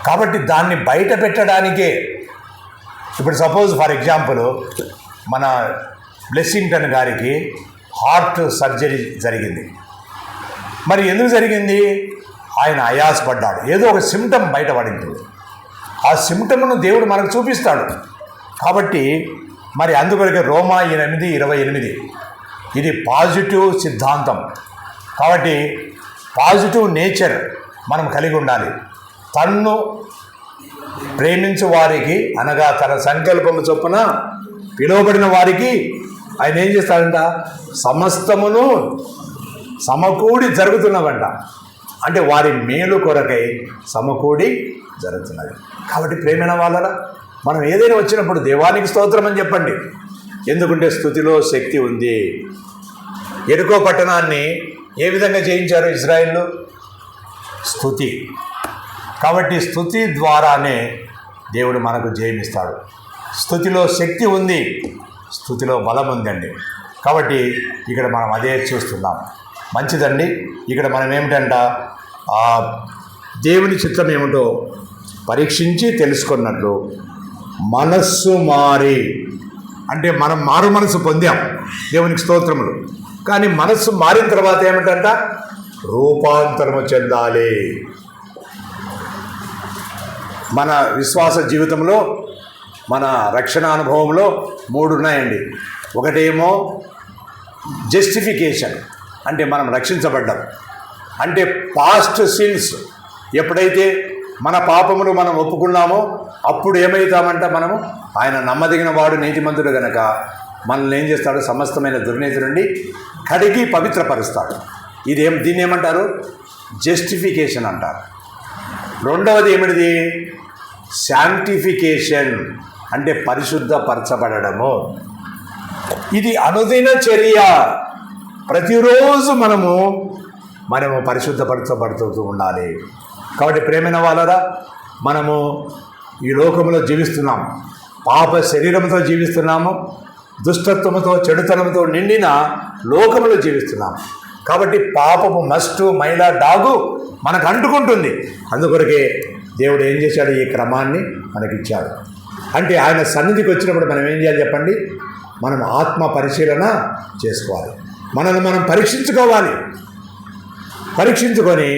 కాబట్టి దాన్ని బయట పెట్టడానికే. ఇప్పుడు సపోజ్ ఫర్ ఎగ్జాంపుల్ మన బ్లెస్సింగ్టన్ గారికి హార్ట్ సర్జరీ జరిగింది. మరి ఎందుకు జరిగింది? ఆయన ఆయాసపడ్డాడు. ఏదో ఒక సిమ్టమ్ బయటపడింది. ఆ సిమ్టమ్ను దేవుడు మనకు చూపిస్తాడు. కాబట్టి మరి అందుకొరకే రోమా 8:28 ఇది పాజిటివ్ సిద్ధాంతం. కాబట్టి పాజిటివ్ నేచర్ మనం కలిగి ఉండాలి. తన్ను ప్రేమించు వారికి, అనగా తన సంకల్పము చొప్పున పిలువబడిన వారికి ఆయన ఏం చేస్తాడంట? సమస్తమును సమకూడి జరుగుతున్నవంట. అంటే వారి మేలు కొరకై సమకూడి జరుగుతున్నది. కాబట్టి ప్రేమైన వాళ్ళరా, మనం ఏదైనా వచ్చినప్పుడు దేవానికి స్తోత్రం అని చెప్పండి. ఎందుకంటే స్తుతిలో శక్తి ఉంది. ఎరుకో పట్టణాన్ని ఏ విధంగా జయించారు ఇజ్రాయేలు? స్తుతి. కాబట్టి స్తుతి ద్వారానే దేవుడు మనకు జయమిస్తాడు. స్తుతిలో శక్తి ఉంది, స్తుతిలో బలం ఉందండి. కాబట్టి ఇక్కడ మనం అదే చూస్తున్నాం. మంచిదండి. ఇక్కడ మనం ఏమిటంట, దేవుని చిత్తం ఏమిటో పరీక్షించి తెలుసుకున్నట్లు మనస్సు మారి, అంటే మనం మారు మనసు పొందాం, దేవునికి స్తోత్రములు. కానీ మనస్సు మారిన తర్వాత ఏమిటంట? రూపాంతరము చెందాలి. మన విశ్వాస జీవితంలో, మన రక్షణ అనుభవంలో 3 ఉన్నాయండి. ఒకటేమో జస్టిఫికేషన్, అంటే మనం రక్షించబడ్డాం. అంటే పాస్ట్ సిన్స్, ఎప్పుడైతే మన పాపములు మనం ఒప్పుకున్నామో అప్పుడు ఏమవుతామంట? మనము ఆయన నమ్మదగిన వాడు, నీతిమంతుడు గనక మనల్ని ఏం చేస్తాడు? సమస్తమైన దుర్నీతి నుండి కడిగి పవిత్రపరుస్తాడు. దీన్ని ఏమంటారు? జస్టిఫికేషన్ అంటారు. రెండవది ఏమిటిది? శాంటిఫికేషన్, అంటే పరిశుద్ధపరచబడము. ఇది అనుదిన చర్య. ప్రతిరోజు మనము పరిశుద్ధపరచబడుతూ ఉండాలి. కాబట్టి ప్రేమైన వాళ్ళరా, మనము ఈ లోకంలో జీవిస్తున్నాం, పాప శరీరంతో జీవిస్తున్నాము, దుష్టత్వముతో చెడుతనంతో నిండిన లోకములో జీవిస్తున్నాం. కాబట్టి పాపము మస్టు మైలా డాగు మనకు అంటుకుంటుంది. అందుకొరకే దేవుడు ఏం చేశాడు? ఈ క్రమాన్ని మనకిచ్చాడు. అంటే ఆయన సన్నిధికి వచ్చినప్పుడు మనం ఏం చేయాలి చెప్పండి? మనం ఆత్మ పరిశీలన చేసుకోవాలి, మనల్ని మనం పరీక్షించుకొని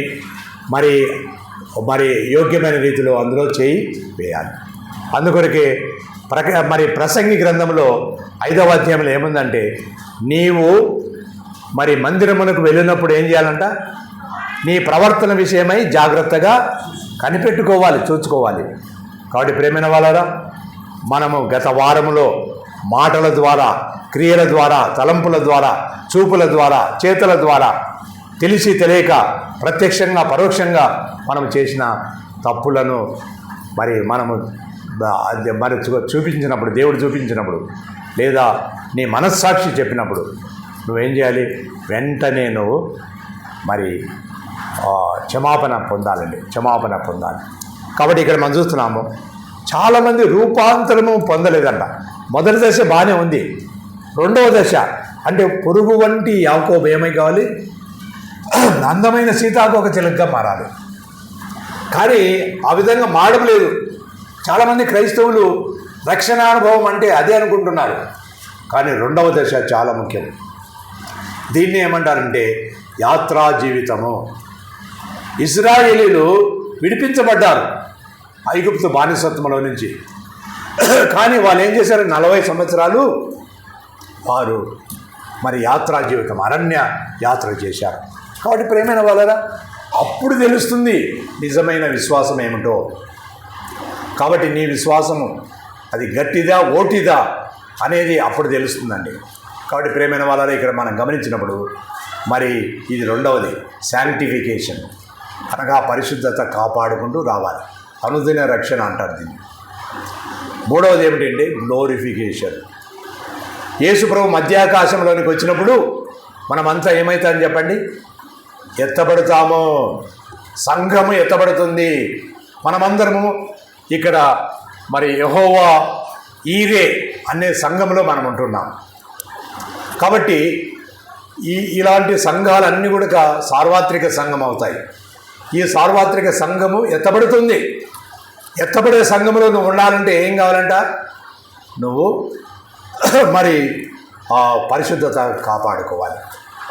మరి యోగ్యమైన రీతిలో అందులో చేయి వేయాలి. అందుకొరకే ప్రసంగి గ్రంథంలో 5వ అధ్యాయంలో ఏముందంటే, నీవు మందిరమునకు వెళ్ళినప్పుడు ఏం చేయాలంట? నీ ప్రవర్తన విషయమై జాగ్రత్తగా కనిపెట్టుకోవాలి, చూసుకోవాలి. కాబట్టి ప్రేమైన వాళ్ళరా, మనము గత వారములో మాటల ద్వారా, క్రియల ద్వారా, తలంపుల ద్వారా, చూపుల ద్వారా, చేతుల ద్వారా, తెలిసి తెలియక, ప్రత్యక్షంగా పరోక్షంగా మనం చేసిన తప్పులను మనము చూపించినప్పుడు, దేవుడు చూపించినప్పుడు, లేదా నీ మనస్సాక్షి చెప్పినప్పుడు నువ్వేం చేయాలి? వెంటనే నువ్వు క్షమాపణ పొందాలి. కాబట్టి ఇక్కడ మనం చూస్తున్నాము, చాలామంది రూపాంతరము పొందలేదంట. మొదటి దశ బాగానే ఉంది. రెండవ దశ అంటే పురుగు వంటి యాకోబు ఏమై కావాలి? అందమైన సీతాకోక చిలుకగా మారాలి. కానీ ఆ విధంగా మారడం లేదు. చాలామంది క్రైస్తవులు రక్షణానుభవం అంటే అదే అనుకుంటున్నారు. కానీ రెండవ దశ చాలా ముఖ్యం. దీన్ని ఏమంటారంటే యాత్రా జీవితము. ఇశ్రాయేలీలు విడిపించబడ్డారు ఐగుప్తు బానిసత్వంలో నుంచి. కానీ వాళ్ళు ఏం చేశారు? 40 సంవత్సరాలు వారు యాత్రా జీవితం, అరణ్య యాత్ర చేశారు. కాబట్టి ప్రేమైన వాళ్ళరా, అప్పుడు తెలుస్తుంది నిజమైన విశ్వాసం ఏమిటో. కాబట్టి నీ విశ్వాసము అది గట్టిదా ఓటిదా అనేది అప్పుడు తెలుస్తుందండి. కాబట్టి ప్రేమైన వాళ్ళరా, ఇక్కడ మనం గమనించినప్పుడు ఇది రెండవది శాంటిఫికేషన్, అనగా పరిశుద్ధత కాపాడుకుంటూ రావాలి. అనుదిన రక్షణ అంటారు దీన్ని. మూడవది ఏమిటంటే గ్లోరిఫికేషన్. యేసుప్రభు మధ్యాకాశంలోనికి వచ్చినప్పుడు మనమంతా ఏమవుతామని చెప్పండి? ఎత్తబడతాము. సంఘము ఎత్తబడుతుంది. మనమందరము ఇక్కడ యెహోవా ఈరే అనే సంఘంలో మనం ఉంటున్నాం. కాబట్టి ఇలాంటి సంఘాలన్నీ కూడా సార్వత్రిక సంఘం అవుతాయి. ఈ సార్వత్రిక సంఘము ఎత్తబడుతుంది. ఎత్తబడే సంఘంలో నువ్వు ఉండాలంటే ఏం కావాలంట? నువ్వు పరిశుద్ధత కాపాడుకోవాలి.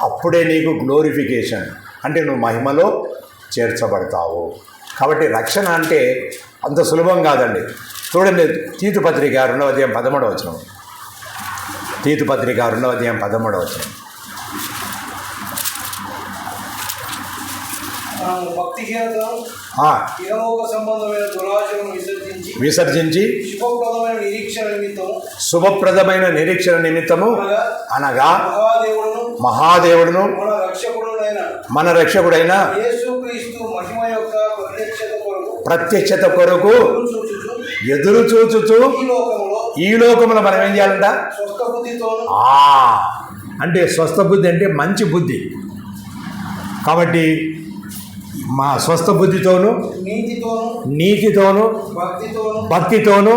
అప్పుడే నీకు గ్లోరిఫికేషన్, అంటే నువ్వు మహిమలో చేర్చబడతావు. కాబట్టి రక్షణ అంటే అంత సులభం కాదండి. చూడండి, తీతు పత్రిక 2వ అధ్యాయం 13వ వచనం. తీతు పత్రిక 2వ అధ్యాయం 13వ వచనం. విసర్జించి శుభప్రదమైన నిరీక్షణ నిమిత్తము అనగా మహాదేవుడును మన రక్షకుడైన ప్రత్యక్షత కొరకు ఎదురు చూచుచు ఈ లోకములో మనం ఏం చేయాలంట? అంటే స్వస్థ బుద్ధి అంటే మంచి బుద్ధి. కాబట్టి మా స్వస్థ బుద్ధితోను నీతితోను భక్తితోను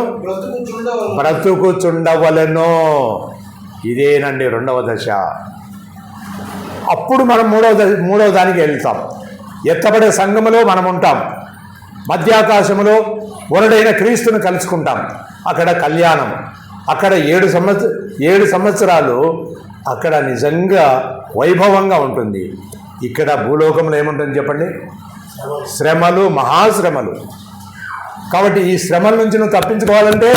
బ్రతుకుచుండవలెను. ఇదేనండి రెండవ దశ. అప్పుడు మనం మూడవ దానికి వెళ్తాం. ఎత్తబడే సంఘములో మనం ఉంటాం. మధ్యాకాశములో వరుడైన క్రీస్తును కలుసుకుంటాం. అక్కడ కళ్యాణం. అక్కడ 7 సంవత్సరాలు అక్కడ నిజంగా వైభవంగా ఉంటుంది. ఇక్కడ భూలోకంలో ఏముంటుంది చెప్పండి? శ్రమలు, మహాశ్రమలు. కాబట్టి ఈ శ్రమల నుంచి నువ్వు తప్పించుకోవాలంటే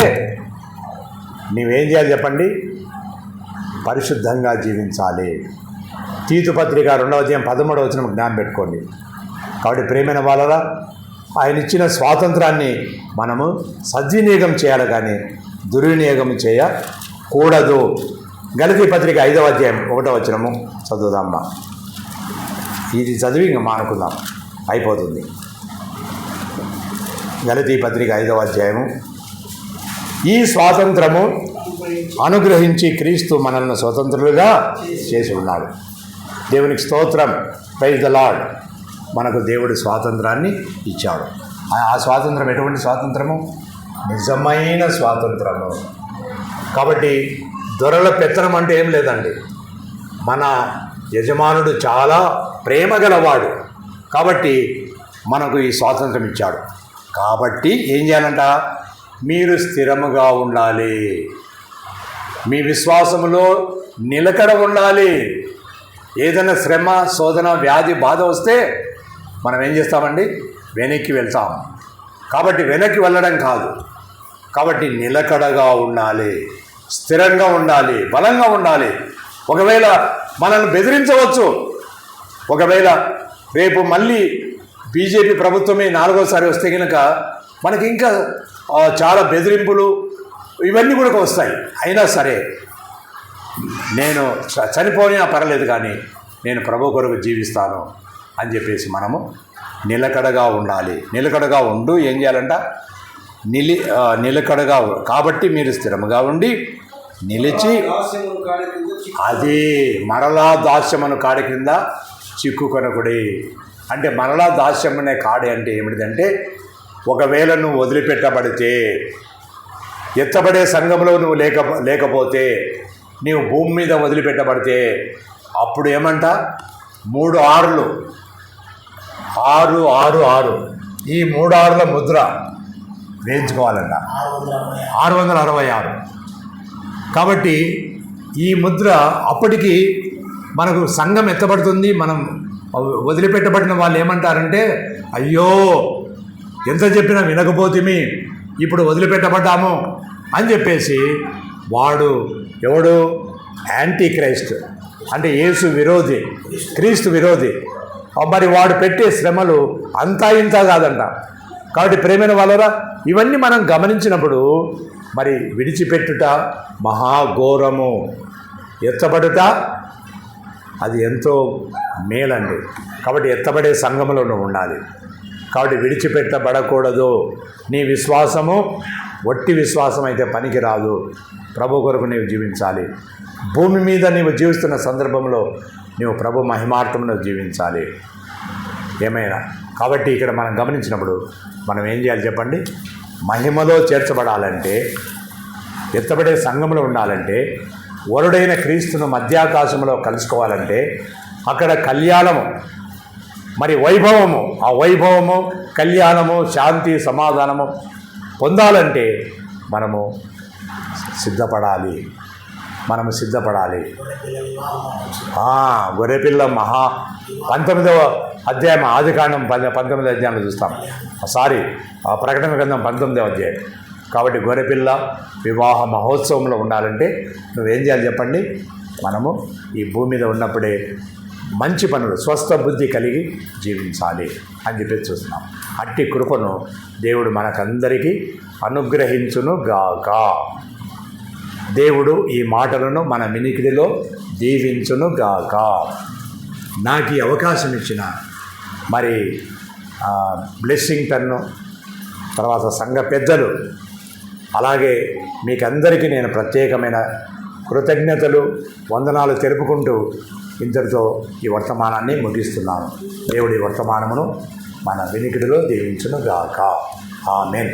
నువ్వేం చేయాలి చెప్పండి? పరిశుద్ధంగా జీవించాలి. తీతు పత్రిక 2వ అధ్యాయం 13వ వచనం జ్ఞానం పెట్టుకోండి. కాబట్టి ప్రేమైన వాళ్ళరా, ఆయన ఇచ్చిన స్వాతంత్రాన్ని మనము సద్వినియోగం చేయాలి, కానీ దుర్వినియోగం చేయకూడదు. గలతీ పత్రిక 5వ అధ్యాయం 1వ వచనము చదువుదామ్మా. ఇది చదివి ఇంకా మానుకుందాం, అయిపోతుంది. గలతీ పత్రిక 5వ అధ్యాయము. ఈ స్వాతంత్రము అనుగ్రహించి క్రీస్తు మనల్ని స్వతంత్రులుగా చేసి ఉన్నాడు. దేవునికి స్తోత్రం. Praise the Lord. మనకు దేవుడు స్వాతంత్రాన్ని ఇచ్చాడు. ఆ స్వాతంత్రం ఎటువంటి స్వాతంత్రము? నిజమైన స్వాతంత్రము. కాబట్టి దొరల పెత్తనం అంటే ఏం లేదండి. మన యజమానుడు చాలా ప్రేమ గలవాడు కాబట్టి మనకు ఈ స్వాతంత్రం ఇచ్చాడు. కాబట్టి ఏం చేయాలంట? మీరు స్థిరముగా ఉండాలి, మీ విశ్వాసములో నిలకడ ఉండాలి. ఏదైనా శ్రమ, శోధన, వ్యాధి, బాధ వస్తే మనం ఏం చేస్తామండి? వెనక్కి వెళ్తాం. కాబట్టి వెనక్కి వెళ్ళడం కాదు, కాబట్టి నిలకడగా ఉండాలి, స్థిరంగా ఉండాలి, బలంగా ఉండాలి. ఒకవేళ మనల్ని బెదిరించవచ్చు. ఒకవేళ రేపు మళ్ళీ బీజేపీ ప్రభుత్వమే 4వసారి వస్తే కనుక మనకి ఇంకా చాలా బెదిరింపులు ఇవన్నీ కూడా వస్తాయి. అయినా సరే నేను చనిపోయినా పర్లేదు కానీ నేను ప్రభు కొరకు జీవిస్తాను అని చెప్పేసి మనము నిలకడగా ఉండాలి. నిలకడగా ఉండు ఏం చేయాలంట? నిలకడగా. కాబట్టి మీరు స్థిరముగా ఉండి నిలిచి, అది మరలా దాస్యమును కాడి క్రింద చిక్కుకొనకుడి. అంటే మరలా దాస్యం అనే కాడి అంటే ఏమిటిదంటే, ఒకవేళ నువ్వు వదిలిపెట్టబడితే, ఎత్తబడే సంఘంలో నువ్వు లేకపోతే, నీవు భూమి మీద వదిలిపెట్టబడితే, అప్పుడు ఏమంట? 3 6లు 6 6 6 ఈ 3 6ల ముద్ర వేయించుకోవాలంట. 666. కాబట్టి ఈ ముద్ర అప్పటికి మనకు సంఘం ఎత్తబడుతుంది. మనం వదిలిపెట్టబడిన వాళ్ళు ఏమంటారంటే, అయ్యో ఎంత చెప్పినా వినకపోతేమి, ఇప్పుడు వదిలిపెట్టబడ్డాము అని చెప్పేసి వాడు ఎవడు? యాంటీ క్రైస్ట్, అంటే యేసు విరోధి, క్రీస్తు విరోధి. మరి వాడు పెట్టే శ్రమలు అంతా ఇంత కాదంట. కాబట్టి ప్రేమైన వాళ్ళరా, ఇవన్నీ మనం గమనించినప్పుడు మరి విడిచిపెట్టుట మహాఘోరము, ఎత్తబడుట అది ఎంతో మేలండి. కాబట్టి ఎత్తబడే సంఘములో నువ్వు ఉండాలి. కాబట్టి విడిచిపెట్టబడకూడదు. నీ విశ్వాసము వట్టి విశ్వాసం అయితే పనికి రాదు. ప్రభు కొరకు నీవు జీవించాలి. భూమి మీద నీవు జీవిస్తున్న సందర్భంలో నీవు ప్రభు మహిమార్థంలో జీవించాలి. ఏమైనా కాబట్టి ఇక్కడ మనం గమనించినప్పుడు మనం ఏం చేయాలి చెప్పండి? మహిమలో చేర్చబడాలంటే, ఎత్తబడే సంఘంలో ఉండాలంటే, వరుడైన క్రీస్తును మధ్యాకాశంలో కలుసుకోవాలంటే, అక్కడ కళ్యాణము, మరి వైభవము, ఆ వైభవము, కళ్యాణము, శాంతి, సమాధానము పొందాలంటే మనము సిద్ధపడాలి. గొర్రెపిల్ల 19వ అధ్యాయం ఆదికాండం 19వ అధ్యాయంలో చూస్తాం. ప్రకటన గ్రంథం 19వ అధ్యాయం. కాబట్టి గొర్రెపిల్ల వివాహ మహోత్సవంలో ఉండాలంటే నువ్వేం చేయాలి చెప్పండి? మనము ఈ భూమి మీద ఉన్నప్పుడే మంచి పనులు, స్వస్థ బుద్ధి కలిగి జీవించాలి అని చెప్పి చూస్తున్నాం. అట్టి కృపను దేవుడు మనకందరికీ అనుగ్రహించును గాక. దేవుడు ఈ మాటలను మన వినికిడిలో దీవించును గాక. నాకు ఈ అవకాశం ఇచ్చిన మరి బ్లెస్సింగ్ టన్ను, తర్వాత సంఘ పెద్దలు, అలాగే మీకందరికీ నేను ప్రత్యేకమైన కృతజ్ఞతలు, వందనాలు తెలుపుకుంటూ ఇంతటితో ఈ వర్తమానాన్ని ముగిస్తున్నాను. దేవుడి వర్తమానమును మన వినికిడిలో దీవించును గాక. ఆమేన్.